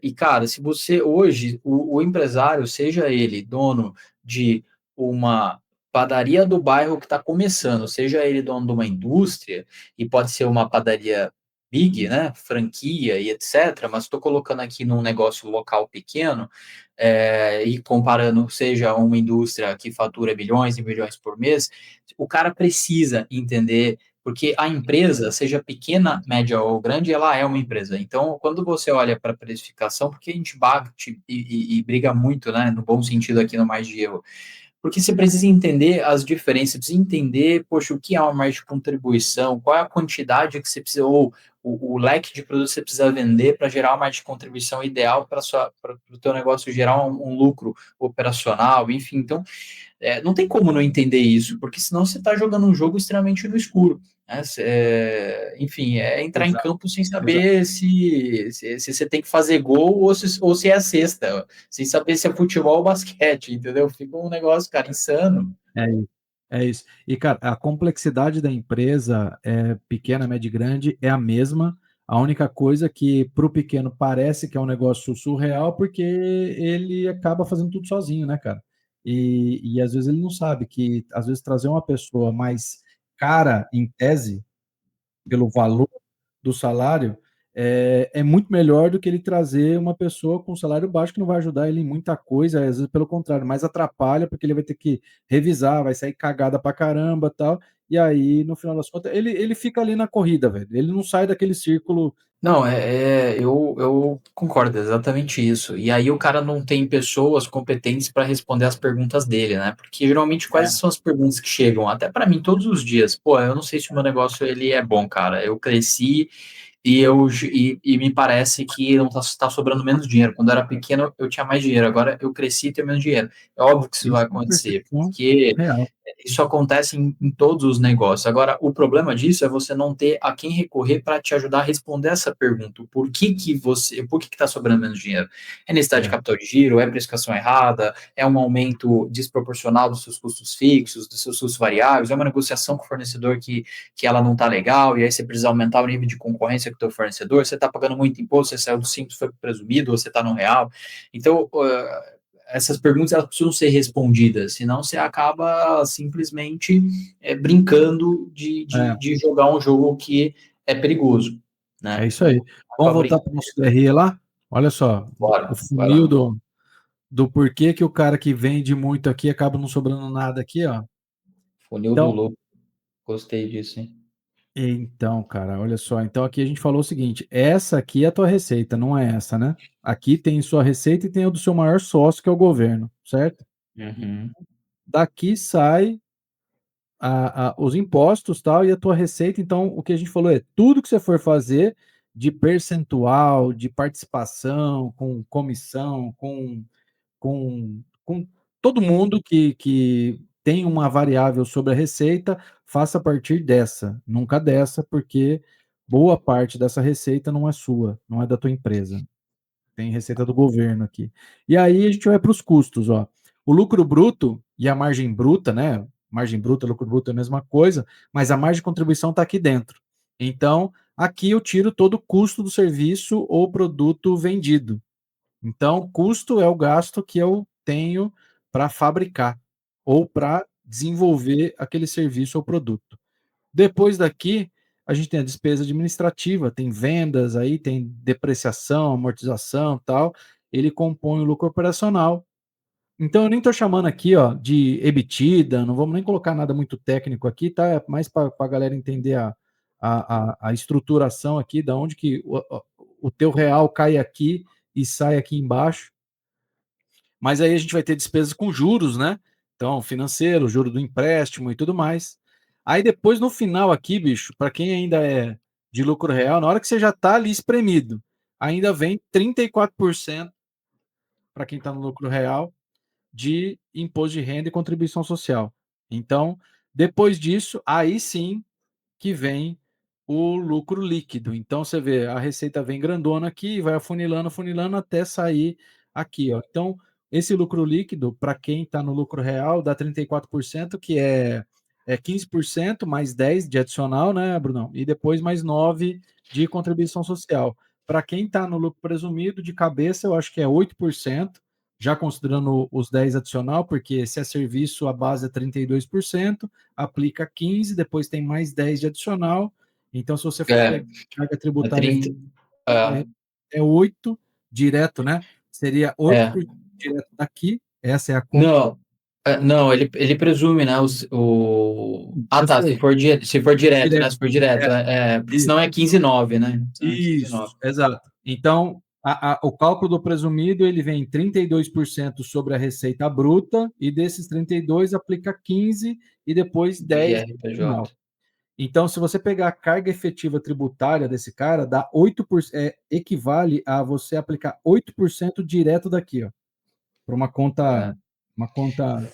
E, cara, se você hoje, o empresário, seja ele dono de uma padaria do bairro que está começando, seja ele dono de uma indústria, e pode ser uma padaria big, né? Franquia e etc., mas estou colocando aqui num negócio local pequeno e comparando, seja uma indústria que fatura bilhões e milhões por mês, o cara precisa entender, porque a empresa, seja pequena, média ou grande, ela é uma empresa. Então, quando você olha para a precificação, porque a gente bate e briga muito, né, no bom sentido aqui no Mais de Erro, porque você precisa entender as diferenças, precisa entender, poxa, o que é uma margem de contribuição, qual é a quantidade que você precisa, ou o leque de produtos que você precisa vender para gerar uma margem de contribuição ideal para o teu negócio gerar um lucro operacional, enfim. Então, não tem como não entender isso, porque senão você está jogando um jogo extremamente no escuro. Né? Enfim, é entrar em exato, campo sem exato. saber se você tem que fazer gol ou se é cesta, sem saber se é futebol ou basquete, entendeu? Fica um negócio, cara, insano. É isso. É isso. E, cara, a complexidade da empresa, pequena, média e grande, é a mesma. A única coisa que para o pequeno parece que é um negócio surreal, porque ele acaba fazendo tudo sozinho, né, cara? E às vezes ele não sabe que, às vezes, trazer uma pessoa mais cara, em tese, pelo valor do salário, é muito melhor do que ele trazer uma pessoa com salário baixo que não vai ajudar ele em muita coisa, às vezes pelo contrário, mais atrapalha, porque ele vai ter que revisar, vai sair cagada pra caramba tal. E aí, no final das contas, ele fica ali na corrida, velho. Ele não sai daquele círculo. Não, eu concordo, é exatamente isso. E aí o cara não tem pessoas competentes para responder as perguntas dele, né? Porque geralmente quais É, são as perguntas que chegam até para mim todos os dias? Pô, eu não sei se o meu negócio ele é bom, cara. Eu cresci e me parece que não tá sobrando menos dinheiro. Quando eu era pequeno eu tinha mais dinheiro, agora eu cresci e tenho menos dinheiro. É óbvio que isso vai isso é uma acontecer, percepção porque real. isso acontece em todos os negócios. Agora, o problema disso é você não ter a quem recorrer para te ajudar a responder essa pergunta. Por que está sobrando menos dinheiro? É necessidade de É, capital de giro? É precificação errada? É um aumento desproporcional dos seus custos fixos, dos seus custos variáveis? É uma negociação com o fornecedor que ela não está legal e aí você precisa aumentar o nível de concorrência com o teu fornecedor? Você está pagando muito imposto, você saiu do simples, foi presumido, ou você está no real? Então, essas perguntas elas precisam ser respondidas, senão você acaba simplesmente brincando é, de jogar um jogo que é perigoso, é né? isso aí. Vamos Acaba voltar brincando. para o nosso DRE lá? Olha só, o Bora, vai funil lá. do porquê que o cara que vende muito aqui acaba não sobrando nada aqui, ó. Funil do Então, lobo, gostei disso, hein? Então, cara, olha só. Então aqui a gente falou o seguinte: essa aqui é a tua receita, não é essa, né? Aqui tem sua receita e tem o do seu maior sócio, que é o governo, certo? Uhum. Daqui sai os impostos, tal, e a tua receita. Então, o que a gente falou é tudo que você for fazer de percentual, de participação, com comissão, com todo mundo que tem uma variável sobre a receita, faça a partir dessa, nunca dessa, porque boa parte dessa receita não é sua, não é da tua empresa. Tem receita do governo aqui. E aí a gente vai para os custos, ó. O lucro bruto e a margem bruta, né? Margem bruta, lucro bruto é a mesma coisa, mas a margem de contribuição está aqui dentro. Então, aqui eu tiro todo o custo do serviço ou produto vendido. Então, custo é o gasto que eu tenho para fabricar ou para desenvolver aquele serviço ou produto. Depois daqui, a gente tem a despesa administrativa, tem vendas, aí tem depreciação, amortização, tal. Ele compõe o lucro operacional. Então, eu nem estou chamando aqui, ó, de EBITDA, não vamos nem colocar nada muito técnico aqui, tá? É mais para a galera entender a estruturação aqui, da onde que o teu real cai aqui e sai aqui embaixo. Mas aí a gente vai ter despesas com juros, né? Então, financeiro, juro do empréstimo e tudo mais. Aí depois, no final aqui, bicho, para quem ainda é de lucro real, na hora que você já está ali espremido, ainda vem 34% para quem está no lucro real de imposto de renda e contribuição social. Então, Depois disso, aí sim que vem o lucro líquido. Então você vê, a receita vem grandona aqui, vai afunilando, afunilando até sair aqui, ó. Então, esse lucro líquido, para quem está no lucro real, dá 34%, que é 15% mais 10 de adicional, né, Brunão? E depois mais 9 de contribuição social. Para quem está no lucro presumido, de cabeça, eu acho que é 8%, já considerando os 10 adicional, porque se é serviço, a base é 32%, aplica 15, depois tem mais 10 de adicional. Então, se você for É, pegar carga é tributária 30. é, é 8 direto, né? Seria É, 8% é. direto daqui. Essa é a conta. Não, não, ele presume, né? Ah, Eu tá. sei, Se for direto, né? direto. Se for direto, É, porque senão isso. é 15,9, né? Senão é 15,9. Isso, exato. Então, o cálculo do presumido, ele vem 32% sobre a receita bruta, e desses 32 aplica 15 e depois De 10 RPJ. final. Então, se você pegar a carga efetiva tributária desse cara, dá 8%, equivale a você aplicar 8% direto daqui, ó, para É. uma conta.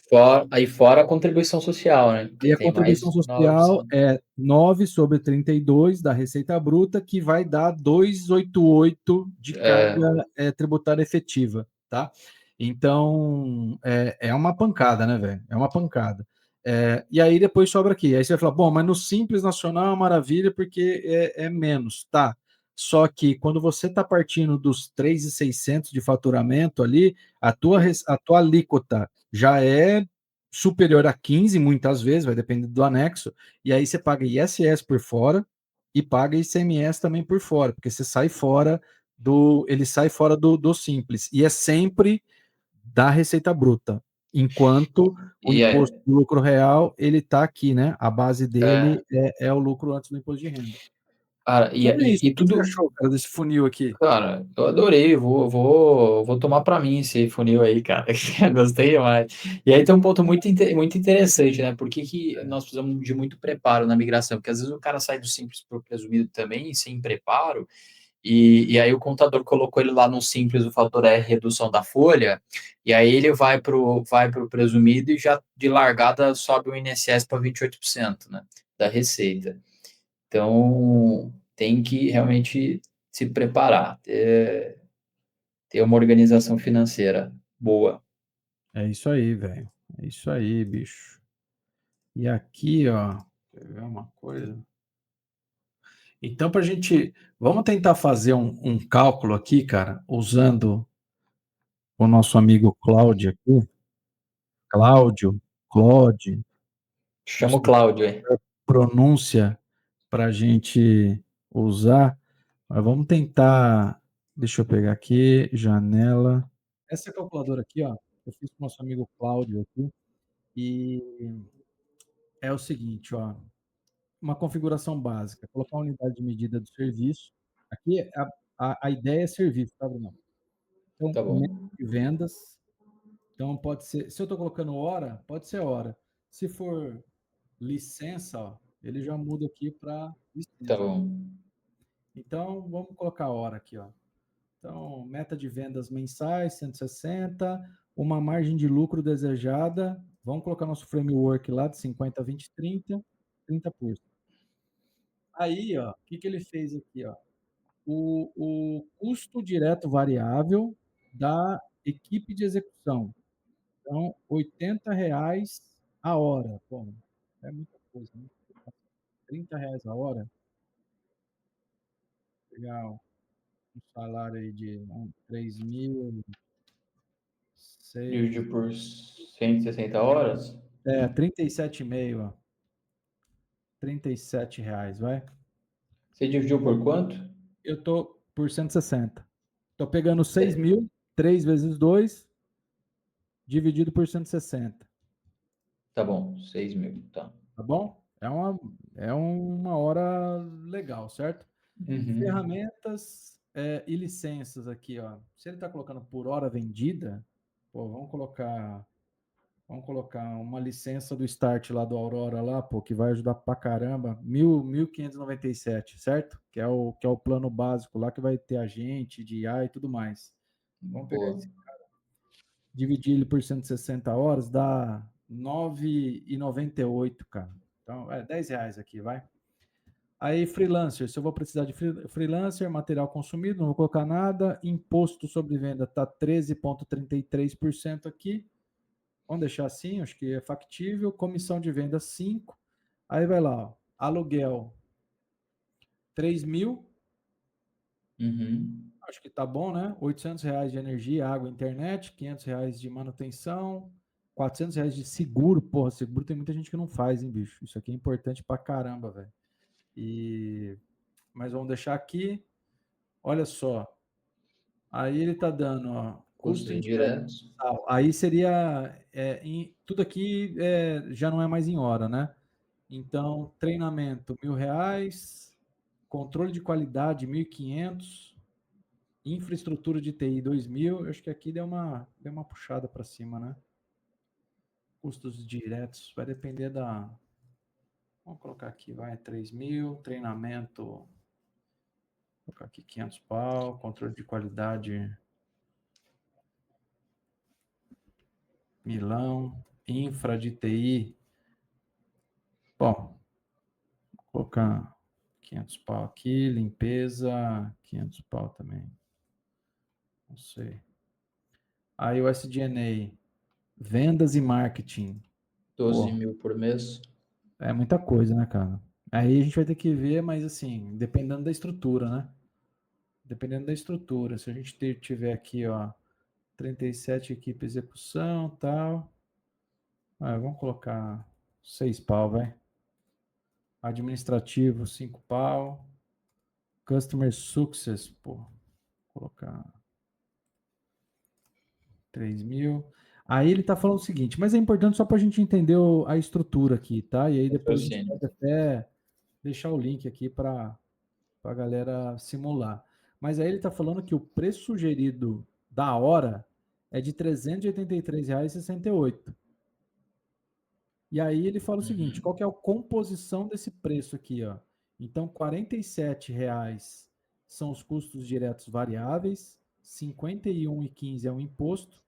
Aí fora a contribuição social, né? E Que a tem contribuição mais social 9%. é 9 sobre 32 da receita bruta, que vai dar 288 de É, carga tributária efetiva, tá? Então, é uma pancada, né, velho? É uma pancada. E aí depois sobra aqui. Aí você vai falar, bom, mas no Simples Nacional é uma maravilha porque é menos, tá? Só que quando você está partindo dos 3.600 de faturamento ali, a tua alíquota já é superior a 15 muitas vezes, vai depender do anexo, e aí você paga ISS por fora e paga ICMS também por fora, porque você sai fora ele sai fora do simples, e é sempre da receita bruta, enquanto o e imposto é, do lucro real, ele está aqui, né? A base é, dele é o lucro antes do imposto de renda. cara, Então é isso. e O que você tudo, achou, cara, desse funil aqui? cara, eu adorei, vou tomar para mim esse funil aí, cara. Gostei demais. E aí tem um ponto muito interessante, né? Por que que nós precisamos de muito preparo na migração? Porque às vezes o cara sai do simples para o presumido também, sem preparo, e aí o contador colocou ele lá no simples, o fator é redução da folha, e aí ele vai pro presumido e já de largada sobe o INSS para 28%, né? Da receita. Então, tem que realmente se preparar, ter uma organização financeira boa. É isso aí, velho. É isso aí, bicho. E aqui, ó, quer ver uma coisa? Então, para a gente. Vamos tentar fazer um cálculo aqui, cara, usando o nosso amigo Cláudio aqui. Cláudio, Claude, não Chama o sei Cláudio aí. a pronúncia para a gente usar, mas vamos tentar. Deixa eu pegar aqui, janela. Essa calculadora aqui, ó, eu fiz com o nosso amigo Cláudio aqui, e é o seguinte, ó, uma configuração básica, colocar a unidade de medida do serviço. Aqui, a ideia é serviço, tá, Bruno? Então, Tá média bom, de vendas. Então, pode ser, se eu estou colocando hora, pode ser hora. Se for licença, ó, ele já muda aqui para tá licença. bom. Então, vamos colocar hora aqui, ó. Então, meta de vendas mensais, 160, uma margem de lucro desejada. Vamos colocar nosso framework lá de 50, 20, 30, 30%. Aí, ó, o que que ele fez aqui, ó? O custo direto variável da equipe de execução. Então, R$ 80 a hora. Bom, é muita coisa, né? R$ 30 a hora. Pegar um salário aí de 3.006. Divide por 160 horas. 37,5, ó. R$ 37, vai. Você dividiu por quanto? Eu tô por 160. Tô pegando 6 É, mil, 3 vezes 2 dividido por 160. tá bom, 6.000, tá. Tá bom? É uma hora legal, certo? Uhum. Ferramentas e licenças aqui, ó. Se ele está colocando por hora vendida, pô, vamos colocar uma licença do Start lá do Aurora lá, pô, que vai ajudar pra caramba, 1.597, certo? Que é o plano básico lá que vai ter agente de IA e tudo mais. Vamos pegar Boa. esse, dividir ele por 160 horas, dá. 9,98, cara. Então, R$ 10 aqui, vai. Aí, freelancer, se eu vou precisar de freelancer, material consumido, não vou colocar nada. Imposto sobre venda está 13,33% aqui. Vamos deixar assim, acho que é factível. Comissão de venda 5. Aí vai lá, ó, aluguel 3.000. Uhum. Acho que tá bom, né? R$ 800 de energia, água, internet, R$ 500 de manutenção, R$ 400 de seguro. Porra, seguro tem muita gente que não faz, hein, bicho? Isso aqui é importante pra caramba, velho. Mas vamos deixar aqui. Olha só. Aí ele tá dando, ó, custo Custos indireto diretos. mensal. Aí seria, tudo aqui já não é mais em hora, né? Então, treinamento, R$ 1.000, controle de qualidade, 1.500, infraestrutura de TI, 2.000. Eu acho que aqui deu uma puxada para cima, né? Custos diretos, vai depender da. Vamos colocar aqui, vai, 3.000, treinamento, vou colocar aqui 500 pau, controle de qualidade, milão, infra de TI, bom, vou colocar 500 pau aqui, limpeza, 500 pau também, não sei. Aí o SG&A, vendas e marketing, 12 pô, mil por mês. é muita coisa, né, cara? Aí a gente vai ter que ver, mas assim, dependendo da estrutura, né? Dependendo da estrutura. Se a gente tiver aqui, ó, 37 equipe execução, tal. Vamos colocar 6 pau, vai. Administrativo, 5 pau. Customer Success, pô, vou colocar 3.000. Aí ele tá falando o seguinte, mas é importante só para a gente entender a estrutura aqui, tá? E aí depois a gente Patrocínio. pode até deixar o link aqui para a galera simular. Mas aí ele está falando que o preço sugerido da hora é de R$ 383,68. E aí ele fala o seguinte, Uhum. qual que é a composição desse preço aqui, ó? Então, R$ 47 são os custos diretos variáveis, 51,15 é o imposto,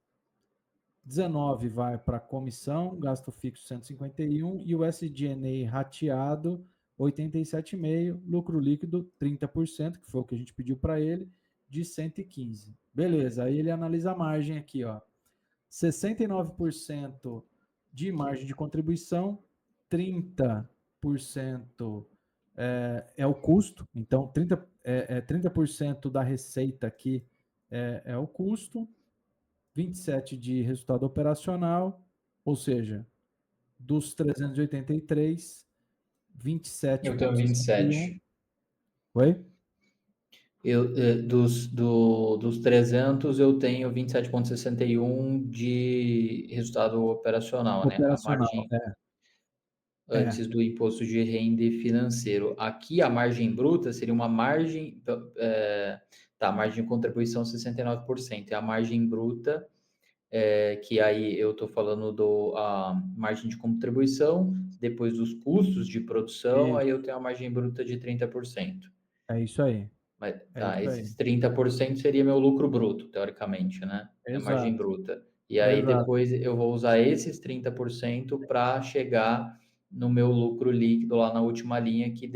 19 vai para comissão, gasto fixo 151 e o SG&A rateado 87,5, lucro líquido 30%, que foi o que a gente pediu para ele, de 115. Beleza, aí ele analisa a margem aqui, ó. 69% de margem de contribuição, 30% é o custo, então 30% da receita aqui é o custo, 27 de resultado operacional, ou seja, dos 383, Eu tenho 27. 27,61. Oi? Dos 300, eu tenho 27,61 de resultado operacional, né? A Operacional, margem é. antes do imposto de renda e financeiro. Aqui, a margem bruta seria uma margem. Tá, a margem de contribuição 69%. E a margem bruta, que aí eu estou falando a margem de contribuição, depois dos custos de produção, aí Isso, eu tenho a margem bruta de 30%. é isso aí. Mas, É tá, isso aí. esses 30% seria meu lucro bruto, teoricamente, né? Minha margem Exato, bruta. E aí exato, depois eu vou usar esses 30% para chegar no meu lucro líquido lá na última linha que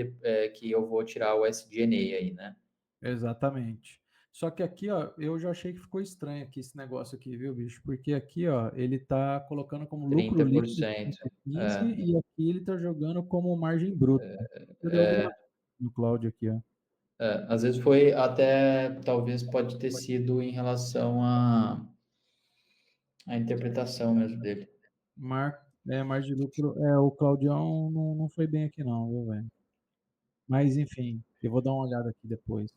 eu vou tirar o SG&A aí, né? exatamente. Só que aqui, ó, eu já achei que ficou estranho aqui esse negócio aqui, viu, bicho? Porque aqui, ó, ele tá colocando como lucro líquido 30%. 115 É, e aqui ele tá jogando como margem bruta. Deu alguma no Cláudio aqui, ó. às vezes foi até, talvez pode ter sido em relação à interpretação mesmo dele. Margem de lucro. O Claudião não foi bem aqui, não, viu, velho? Mas, enfim, eu vou dar uma olhada aqui depois.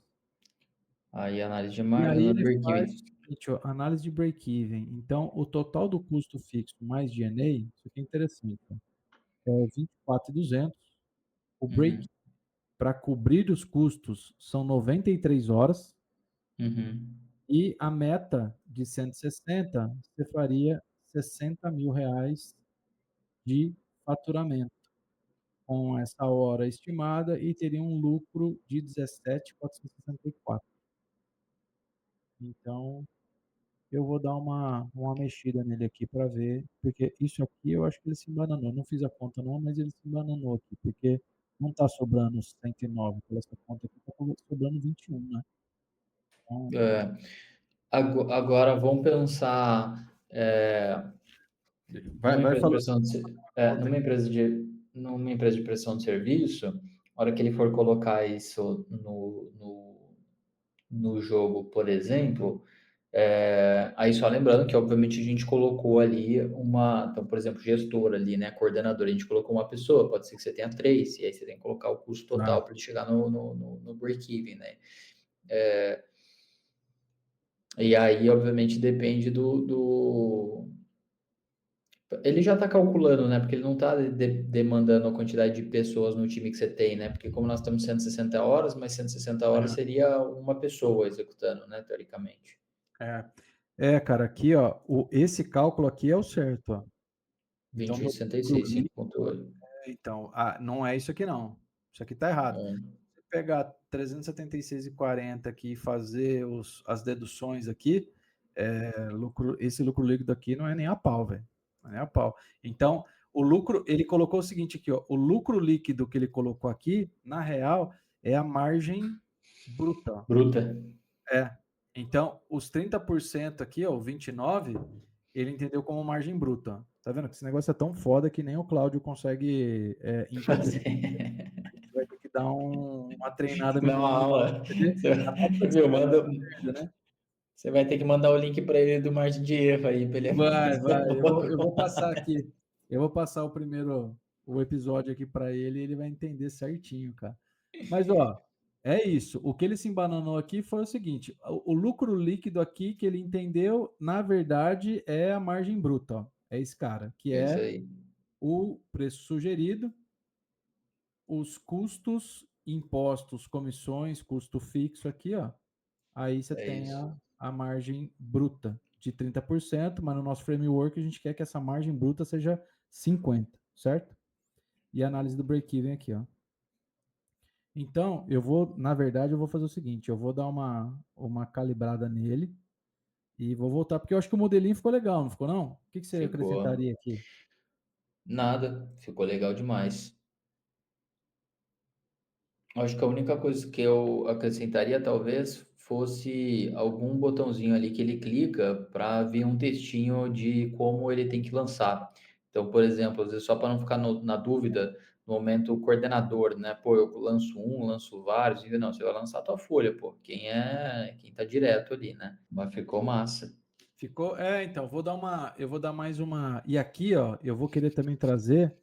Aí análise de E margem aí no ele faz break-even. o seguinte, ó, análise de break-even. Então, o total do custo fixo mais G&A, isso aqui é interessante, ó, é 24.200. O break Uhum, para cobrir os custos são 93 horas. uhum. E a meta de 160, você faria R$ 60.000 de faturamento com essa hora estimada e teria um lucro de 17.464. Então, eu vou dar uma mexida nele aqui para ver, porque isso aqui eu acho que ele se embananou. Não fiz a conta não, mas ele se embananou aqui, porque não está sobrando 109 pela essa conta aqui, está sobrando 21, né? Então, É, agora vamos pensar vai, vai falando conta aqui. numa empresa de prestação de serviço, a hora que ele for colocar isso no jogo, por exemplo, aí só lembrando que, obviamente, a gente colocou ali então, por exemplo, gestor ali, né, coordenador, a gente colocou uma pessoa, pode ser que você tenha três, e aí você tem que colocar o custo total Ah, para ele chegar no break-even, né? E aí, obviamente, depende Ele já está calculando, né? Porque ele não está demandando a quantidade de pessoas no time que você tem, né? Porque como nós temos 160 horas, mas 160 horas seria uma pessoa executando, né? Teoricamente. é, cara, aqui, ó, esse cálculo aqui é o certo, ó. Então, meu lucro 20,66, líquido, 5,8. então, não é isso aqui não. Isso aqui tá errado. Um. Se pegar 376,40 aqui e fazer as deduções aqui, esse lucro líquido aqui não é nem a pau, velho. Não é nem a pau. Então, o lucro, ele colocou o seguinte aqui, ó, o lucro líquido que ele colocou aqui, na real, é a margem bruta. Bruta. É. Então, os 30% aqui, ó, o 29, ele entendeu como margem bruta. Tá vendo que esse negócio é tão foda que nem o Cláudio consegue entender. Fazer. Vai ter que dar uma treinada Dar uma minha. aula. Entender? A falta de Viu, merda, né? você vai ter que mandar o link para ele do margem de erro aí, para ele Vai, fazer vai. logo. Eu vou passar aqui. Eu vou passar o episódio aqui para ele e ele vai entender certinho, cara. Mas, ó, é isso. O que ele se embananou aqui foi o seguinte: o lucro líquido aqui que ele entendeu, na verdade, é a margem bruta, ó. É esse cara, que É isso é aí. o preço sugerido, os custos, impostos, comissões, custo fixo aqui, ó. Aí você É tem isso. a margem bruta de 30%, mas no nosso framework a gente quer que essa margem bruta seja 50%, certo? E a análise do break-even aqui, ó. Então, na verdade, eu vou fazer o seguinte, eu vou dar uma calibrada nele e vou voltar, porque eu acho que o modelinho ficou legal, não ficou não? O que você Ficou acrescentaria aqui? nada. Ficou legal demais. Acho que a única coisa que eu acrescentaria talvez fosse algum botãozinho ali que ele clica para vir um textinho de como ele tem que lançar. Então, por exemplo, às vezes só para não ficar na dúvida no momento o coordenador, né? Pô, eu lanço um, lanço vários, e não, você vai lançar a tua folha, pô. Quem tá direto ali, né? Mas ficou massa. Ficou? Então, eu vou dar mais uma. E aqui, ó, eu vou querer também trazer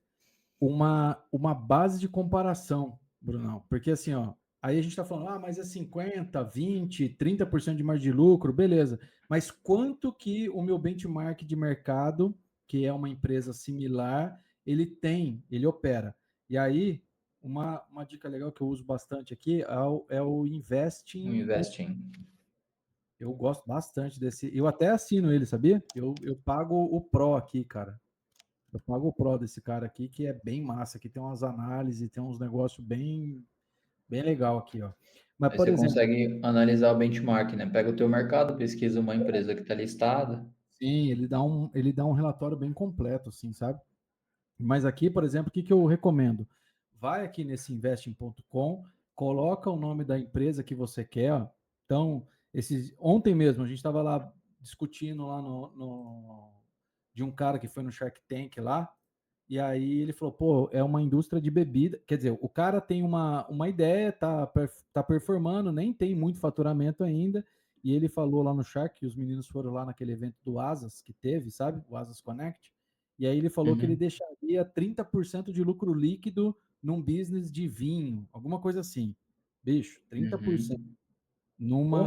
uma base de comparação, Brunão. Porque assim, ó, aí a gente está falando, mas é 50, 20, 30% de margem de lucro, beleza. Mas quanto que o meu benchmark de mercado, que é uma empresa similar, ele opera? E aí, uma dica legal que eu uso bastante aqui é o Um Investing. investing. Eu gosto bastante desse. Eu até assino ele, sabia? Eu pago o Pro aqui, cara. Eu pago o Pro desse cara aqui, que é bem massa, que tem umas análises, tem uns negócios bem legal aqui, ó. Mas, Aí por você exemplo, consegue analisar o benchmark, né? Pega o teu mercado, pesquisa uma empresa que está listada. sim, ele dá um relatório bem completo, assim, sabe? Mas aqui, por exemplo, o que eu recomendo? Vai aqui nesse investing.com, coloca o nome da empresa que você quer, ó. Então, ontem mesmo, a gente estava lá discutindo lá de um cara que foi no Shark Tank lá, e aí ele falou, pô, é uma indústria de bebida. Quer dizer, o cara tem uma ideia, tá performando, nem tem muito faturamento ainda. E ele falou lá no Shark, que os meninos foram lá naquele evento do Asas que teve, sabe? O Asas Connect. E aí ele falou que ele Uhum. deixaria 30% de lucro líquido num business de vinho, alguma coisa assim. Bicho, 30% Uhum. Pô,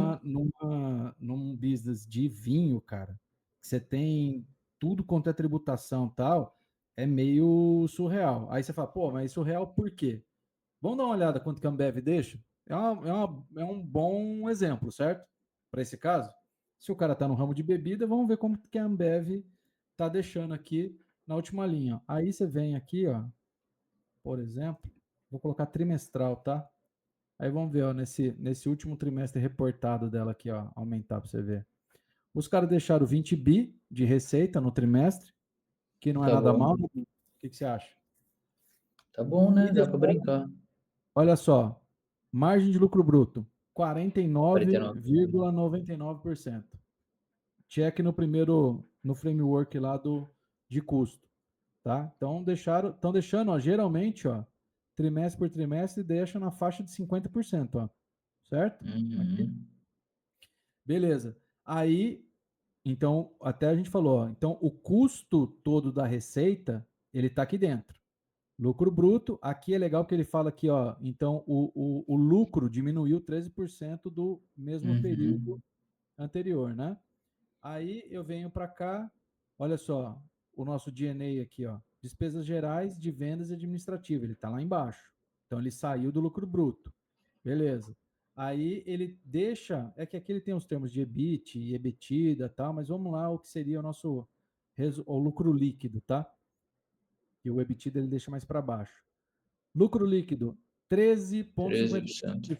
num business de vinho, cara, que você tem tudo quanto é tributação e tal, é meio surreal. Aí você fala, pô, mas surreal por quê? Vamos dar uma olhada quanto que a Ambev deixa? É um bom exemplo, certo? Para esse caso. Se o cara está no ramo de bebida, vamos ver como que a Ambev está deixando aqui na última linha. Ó. Aí você vem aqui, ó, por exemplo, vou colocar trimestral, tá? Aí vamos ver, ó, nesse último trimestre reportado dela aqui, ó, aumentar para você ver. Os caras deixaram 20 bi de receita no trimestre, que não é Tá nada bom. mal. O que você acha? Tá bom, E né? Dá para deixaram, brincar. olha só, margem de lucro bruto, 49. 49,99%. Check no primeiro, no framework lá de custo, tá? Então estão deixando, ó, geralmente, ó, trimestre por trimestre, deixa na faixa de 50%, ó, certo? Aqui. Uhum. Beleza. Aí, então, até a gente falou, ó, então o custo todo da receita, ele tá aqui dentro. Lucro bruto, aqui é legal que ele fala aqui, ó, então o lucro diminuiu 13% do mesmo período Uhum. anterior, né? Aí eu venho para cá, olha só, o nosso DNA aqui, ó, despesas gerais de vendas e administrativa, ele está lá embaixo. Então ele saiu do lucro bruto. Beleza. Aí ele deixa, é que aqui ele tem os termos de EBIT e EBITDA e tal, mas vamos lá o que seria o nosso o lucro líquido, tá? E o EBITDA ele deixa mais para baixo. Lucro líquido, 13%. 13,50%.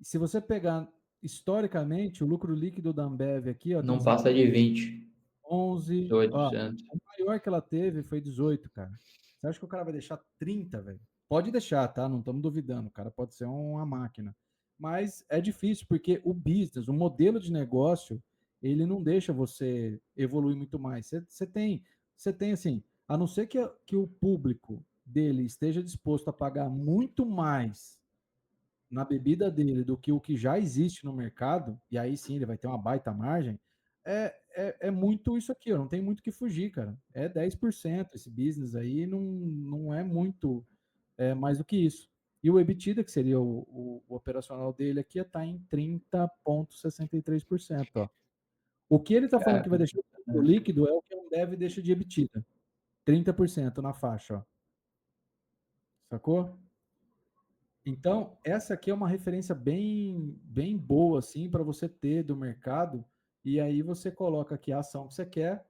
Se você pegar historicamente o lucro líquido da Ambev aqui, ó, tem Não sempre passa de 20. 11. Ó, 18%. o maior que ela teve foi 18, cara. Você acha que o cara vai deixar 30, velho? Pode deixar, tá? Não estamos duvidando. O cara pode ser uma máquina. Mas é difícil, porque o business, o modelo de negócio, ele não deixa você evoluir muito mais. Você tem assim, a não ser que o público dele esteja disposto a pagar muito mais na bebida dele do que o que já existe no mercado, e aí sim ele vai ter uma baita margem, é muito isso aqui, ó, não tem muito o que fugir, cara. É 10% esse business aí, não é muito mais do que isso. E o EBITDA, que seria o operacional dele aqui, está em 30,63%. Ó. O que ele está falando Cara, que vai deixar o líquido é o que não deve deixar de EBITDA. 30% na faixa, ó. Sacou? Então, essa aqui é uma referência bem, bem boa, assim, para você ter do mercado. E aí você coloca aqui a ação que você quer.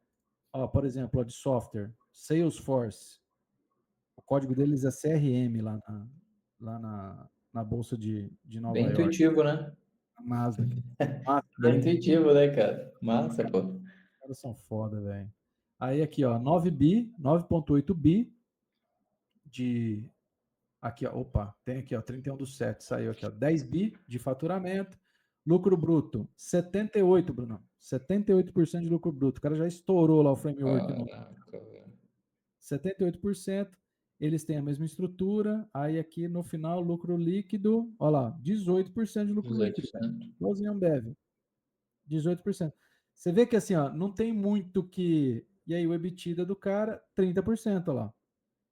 Ó, por exemplo, a de software, Salesforce. O código deles é CRM lá na Bolsa de bem Nova York, intuitivo, né? a Nasdaq. Massa, Bem né? intuitivo, né, cara? Massa, pô. Os caras são foda, velho. Aí aqui, ó, 9 bi, 9,8 bi de. Aqui, ó, opa, tem aqui, ó, 31 do 7, saiu aqui, ó, 10 bi de faturamento, lucro bruto, 78, Bruno, 78% de lucro bruto, o cara já estourou lá o framework no Caraca, velho. 78%, eles têm a mesma estrutura, aí aqui no final, lucro líquido, olha lá, 18% de lucro líquido, cara, 18%. igualzinho a Ambev, 18%. Você vê que assim, ó, não tem muito que, e aí o EBITDA do cara, 30%, olha lá.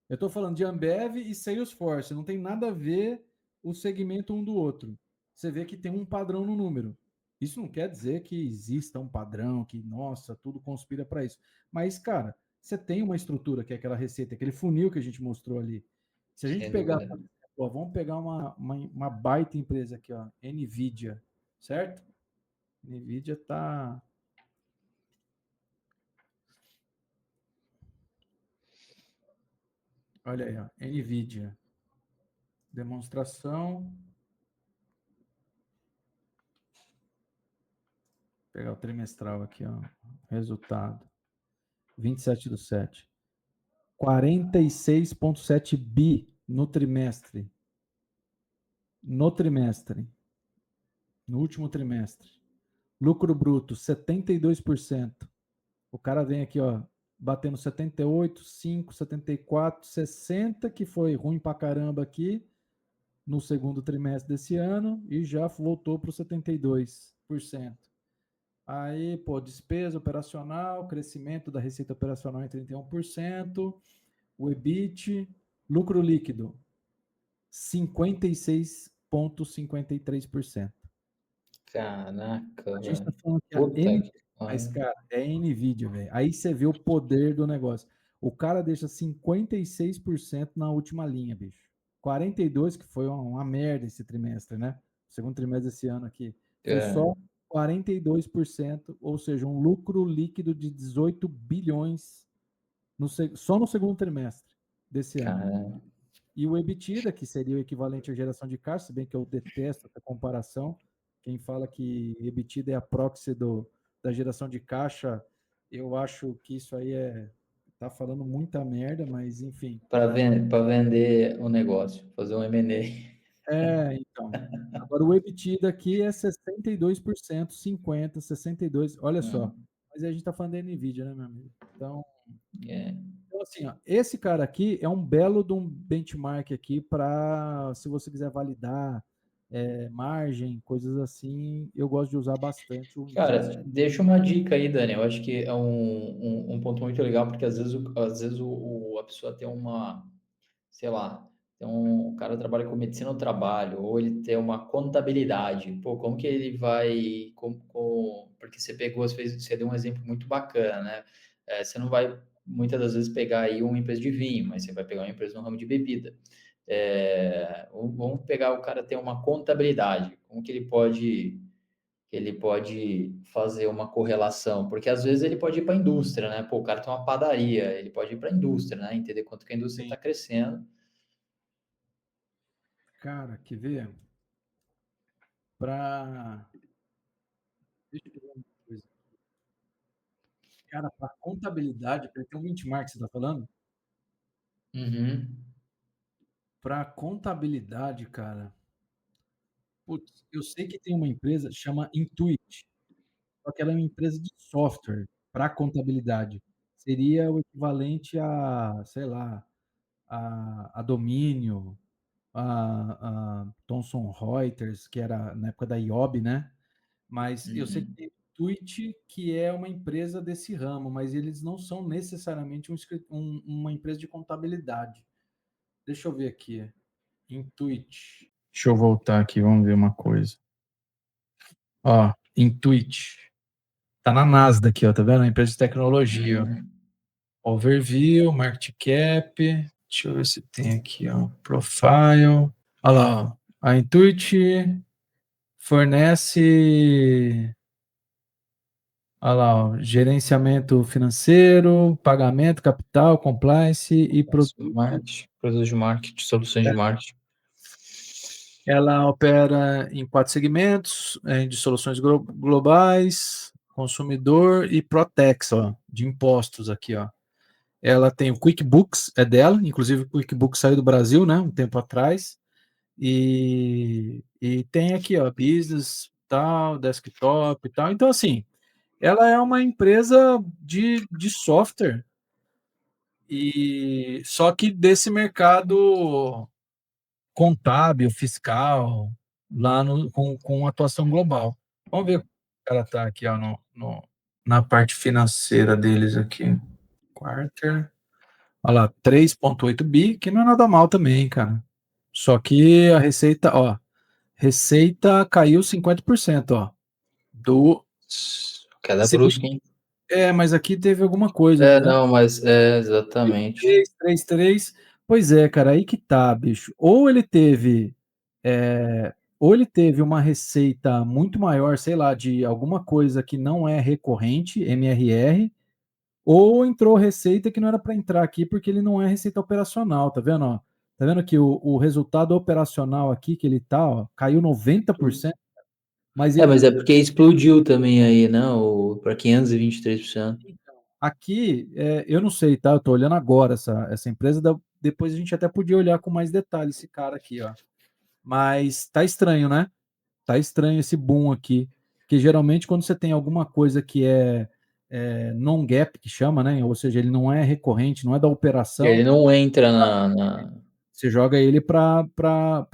Eu estou falando de Ambev e Salesforce, não tem nada a ver o segmento um do outro. Você vê que tem um padrão no número. Isso não quer dizer que exista um padrão, que, nossa, tudo conspira para isso. Mas, cara, você tem uma estrutura, que é aquela receita, aquele funil que a gente mostrou ali. Se a gente Sem pegar, dúvida. por exemplo, ó, vamos pegar uma baita empresa aqui, ó, NVIDIA, certo? NVIDIA tá. Olha aí, ó, NVIDIA. Demonstração. Pegar o trimestral aqui, ó. Resultado. 27 do 7. 46,7 bi no trimestre. No trimestre. No último trimestre. Lucro bruto, 72%. O cara vem aqui, ó, batendo 78, 5, 74, 60, que foi ruim pra caramba aqui no segundo trimestre desse ano e já voltou para os 72%. Aí, pô, despesa operacional, crescimento da receita operacional em 31%, o EBIT, lucro líquido, 56,53%. Caraca, A gente está velho. falando que a Puta N, que mas, pariu. cara, é NVIDIA, velho. Aí você vê o poder do negócio. O cara deixa 56% na última linha, bicho. 42%, que foi uma merda esse trimestre, né? O segundo trimestre desse ano aqui. Foi É, só 42%, ou seja, um lucro líquido de 18 bilhões só no segundo trimestre desse ano. cara. E o EBITDA, que seria o equivalente à geração de caixa, se bem que eu detesto essa comparação. Quem fala que EBITDA é a proxy da geração de caixa, eu acho que isso aí tá falando muita merda, mas enfim. Para vender o negócio, fazer um M&A. Então. Agora o EBITDA aqui é 62%, 50, 62, olha só. Mas aí a gente tá falando da Nvidia, né, meu amigo? É. Então, assim, ó, esse cara aqui é um belo de um benchmark aqui para, se você quiser validar margem, coisas assim, eu gosto de usar bastante o Invest. Cara, deixa uma dica aí, Dani. Eu acho que é um ponto muito legal, porque às vezes a pessoa tem uma, sei lá, o cara trabalha com medicina do trabalho, ou ele tem uma contabilidade. Pô, como que ele vai. Porque você pegou, você deu um exemplo muito bacana, né? Você não vai muitas das vezes pegar aí uma empresa de vinho, mas você vai pegar uma empresa no ramo de bebida. Vamos pegar o cara tem uma contabilidade. Como que ele pode fazer uma correlação? Porque às vezes ele pode ir para a indústria, né? Pô, o cara tem uma padaria, ele pode ir para a indústria, né? Entender quanto que a indústria Sim. está crescendo. Cara, quer ver? Para. Deixa eu ver uma coisa. Cara, para contabilidade, para ter um benchmark, você está falando? Uhum. Para contabilidade, cara, putz, eu sei que tem uma empresa chama Intuit, só que ela é uma empresa de software para contabilidade. Seria o equivalente a, sei lá, a Domínio, a Thomson Reuters, que era na época da IOB, né? Mas eu sei que Uhum. tem Intuit, que é uma empresa desse ramo, mas eles não são necessariamente uma empresa de contabilidade. Deixa eu ver aqui. Intuit. Deixa eu voltar aqui, vamos ver uma coisa. Ó, Intuit. Tá na Nasdaq aqui, ó, tá vendo? É uma empresa de tecnologia. Uhum. Overview, market cap. Deixa eu ver se tem aqui, ó. Profile. Olha lá, ó. A Intuit fornece, olha lá, ó, gerenciamento financeiro, pagamento, capital, compliance e produto. Marketing, produtos de marketing, soluções de marketing. Ela opera em 4 segmentos, de soluções globais, consumidor e Protex, ó, de impostos aqui, ó. Ela tem o QuickBooks, é dela, inclusive o QuickBooks saiu do Brasil, né, um tempo atrás. E tem aqui, ó, business, tal, desktop e tal. Então, assim, ela é uma empresa de software, e só que desse mercado contábil, fiscal, lá com atuação global. Vamos ver o que ela está aqui, ó, na parte financeira deles aqui. Quarter. Olha lá, 3,8 bi, que não é nada mal também, cara. Só que a receita, ó, receita caiu 50%, ó. Do. Queda brusca, hein? Mas aqui teve alguma coisa, tá vendo? Não, mas exatamente. 3,3. Pois é, cara, aí que tá, bicho. Ou ele teve uma receita muito maior, sei lá, de alguma coisa que não é recorrente, MRR, ou entrou receita que não era para entrar aqui porque ele não é receita operacional, tá vendo? Ó? Tá vendo que o resultado operacional aqui que ele tá, ó, caiu 90%, mas ele Mas é porque explodiu também aí, não? Para 523%. aqui, eu não sei, tá? Eu tô olhando agora essa empresa, depois a gente até podia olhar com mais detalhe esse cara aqui, ó. Mas tá estranho, né? Tá estranho esse boom aqui, que geralmente quando você tem alguma coisa que é non-GAAP, que chama, né? Ou seja, ele não é recorrente, não é da operação, Ele não entra na. você joga ele para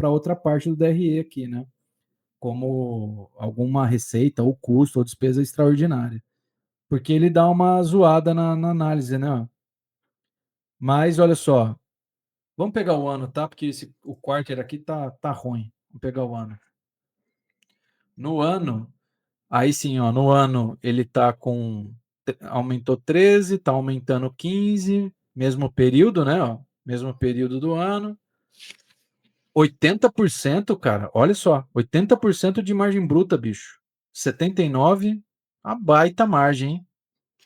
outra parte do DRE aqui, né? Como alguma receita, ou custo, ou despesa extraordinária. Porque ele dá uma zoada na análise, né? Mas olha só, vamos pegar o ano, tá? Porque o quarter aqui tá ruim. Vamos pegar o ano. No ano, aí sim, ó, no ano ele tá com. Aumentou 13, tá aumentando 15, mesmo período, né? Ó, mesmo período do ano. 80%, cara, olha só, 80% de margem bruta, bicho. 79, a baita margem, hein?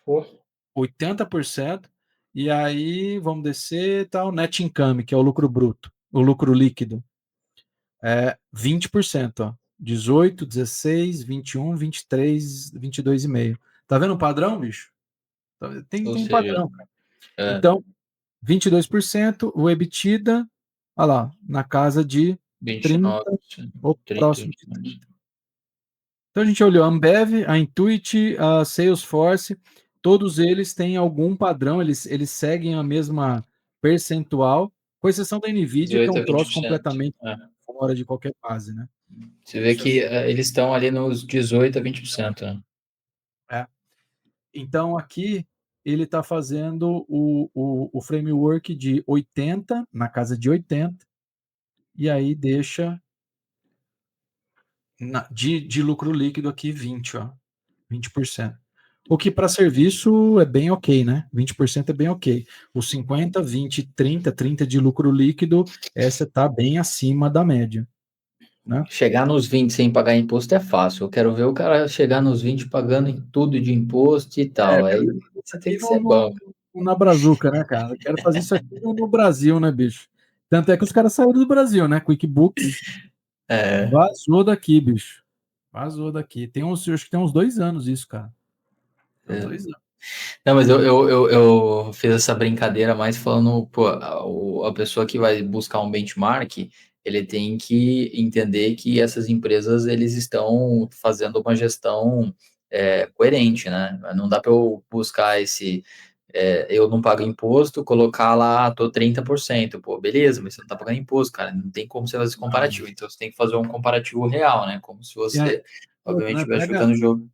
Pô. 80%. E aí, vamos descer, tá, o net income, que é o lucro bruto, o lucro líquido. 20%, ó. 18, 16, 21, 23, 22,5. Tá vendo o padrão, bicho? Ou Tem seja, padrão, cara. Então, 22%, o EBITDA, olha lá, na casa de 30, 29%, ou 30, próximo de 30. Então a gente olhou a Ambev, a Intuit, a Salesforce, todos eles têm algum padrão, eles seguem a mesma percentual, com exceção da Nvidia, que é 18 um a troço 20%. completamente É. fora de qualquer base, né? Você vê Deixa eu que ver. eles estão ali nos 18 a 20%, né? É. Então aqui ele está fazendo o framework de 80, na casa de 80, e aí deixa de lucro líquido aqui 20, ó. 20%. O que para serviço é bem ok, né? 20% é bem ok. Os 50, 20, 30, 30 de lucro líquido, essa está bem acima da média, né? Chegar nos 20 sem pagar imposto é fácil. Eu quero ver o cara chegar nos 20 pagando em tudo de imposto e tal. Quero Aí ver isso você tem aqui que ser bom. na Brazuca, né, cara? Eu quero fazer isso aqui no Brasil, né, bicho? Tanto é que os caras saíram do Brasil, né? QuickBooks É, vazou daqui, bicho. Vazou daqui. Acho que tem uns 2 anos isso, cara. Tem uns é. 2 anos. Não, mas eu fiz essa brincadeira mais falando, pô, a pessoa que vai buscar um benchmark, ele tem que entender que essas empresas, eles estão fazendo uma gestão coerente, né? Não dá para eu buscar eu não pago imposto, colocar lá, tô 30%, pô, beleza, mas você não tá pagando imposto, cara, não tem como você fazer esse comparativo, então você tem que fazer um comparativo real, né? Como se E aí, você, outra, obviamente, né? estivesse jogando o jogo.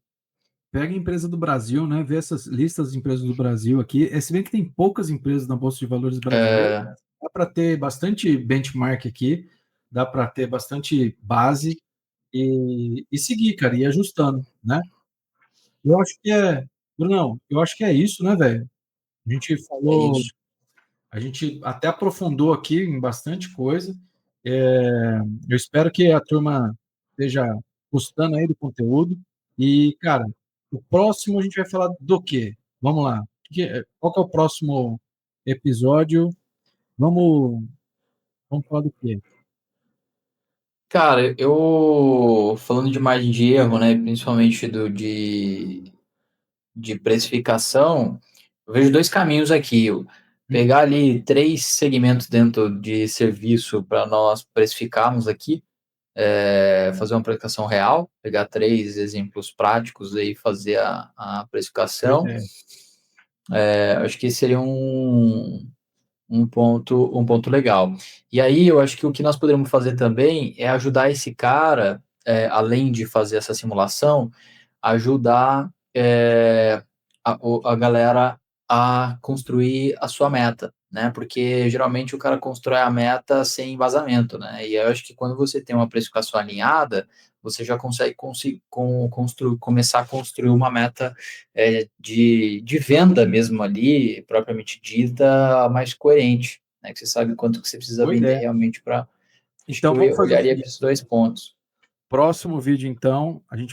Pega a empresa do Brasil, né? Vê essas listas de empresas do Brasil aqui. Se bem que tem poucas empresas na Bolsa de Valores brasileira, É, dá para ter bastante benchmark aqui, dá para ter bastante base e seguir, cara, e ir ajustando, né? Eu acho que Brunão, eu acho que é isso, né, velho? A gente é falou, isso. a gente até aprofundou aqui em bastante coisa. Eu espero que a turma esteja gostando aí do conteúdo. E, cara, o próximo a gente vai falar do quê? Vamos lá. Qual que é o próximo episódio? Vamos, vamos falar do quê? Cara, eu falando de margem de erro, né, principalmente de precificação, eu vejo dois caminhos aqui. Pegar ali três segmentos dentro de serviço para nós precificarmos aqui, fazer uma precificação real, pegar três exemplos práticos aí, fazer a Boa precificação. ideia. Acho que seria um ponto legal. E aí eu acho que o que nós poderíamos fazer também é ajudar esse cara, além de fazer essa simulação, ajudar a galera a construir a sua meta, né? Porque geralmente o cara constrói a meta sem embasamento, né? E eu acho que quando você tem uma precificação alinhada, você já consegue começar a construir uma meta de venda mesmo ali, propriamente dita, mais coerente, né? Que você sabe quanto que você precisa Boa vender ideia. realmente para. Acho que Então, eu vamos fazer o olharia para seguinte. esses dois pontos. Próximo vídeo, então, a gente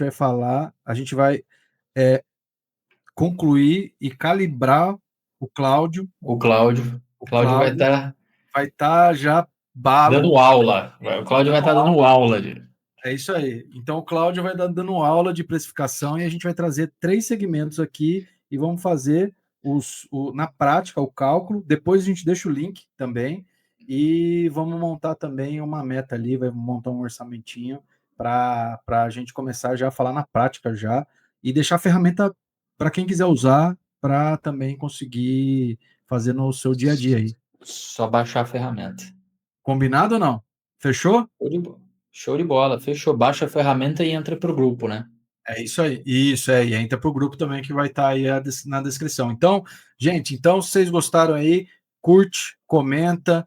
vai concluir e calibrar o Cláudio. O O Cláudio vai Cláudio estar vai estar já bala. dando aula. O Tá Cláudio vai dando estar dando aula de. É isso aí. Então, o Cláudio vai dando aula de precificação e a gente vai trazer 3 segmentos aqui e vamos fazer na prática o cálculo. Depois a gente deixa o link também e vamos montar também uma meta ali, vai montar um orçamentinho para a gente começar já a falar na prática já e deixar a ferramenta para quem quiser usar para também conseguir fazer no seu dia a dia aí. Só baixar a ferramenta. Combinado ou não? Fechou? Show de bola. Fechou. Baixa a ferramenta e entra pro grupo, né? É isso aí. Isso é. E entra para o grupo também que vai estar aí na descrição. Então, gente, então, se vocês gostaram aí, curte, comenta,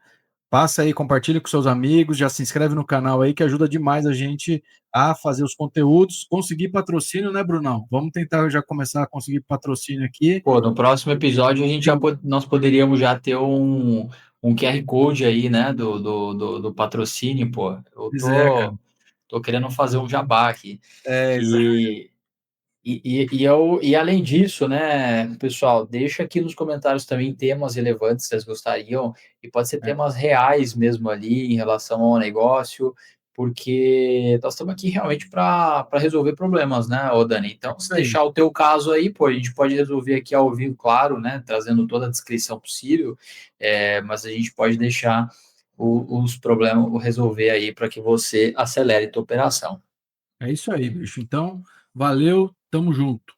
passa aí, compartilha com seus amigos, já se inscreve no canal aí, que ajuda demais a gente a fazer os conteúdos, conseguir patrocínio, né, Brunão? Vamos tentar já começar a conseguir patrocínio aqui. Pô, no próximo episódio nós poderíamos já ter um QR Code aí, né, do patrocínio, pô. Eu Pois é, cara. tô querendo fazer um jabá aqui. É, E, e além disso, né, pessoal, deixa aqui nos comentários também temas relevantes que vocês gostariam, e pode ser temas reais mesmo ali em relação ao negócio, porque nós estamos aqui realmente para resolver problemas, né, ô Dani? Então, se Isso aí. deixar o teu caso aí, pô, a gente pode resolver aqui ao vivo, claro, né, trazendo toda a descrição possível, mas a gente pode deixar os problemas, resolver aí para que você acelere a tua operação. É isso aí, bicho. Então, valeu, tamo junto.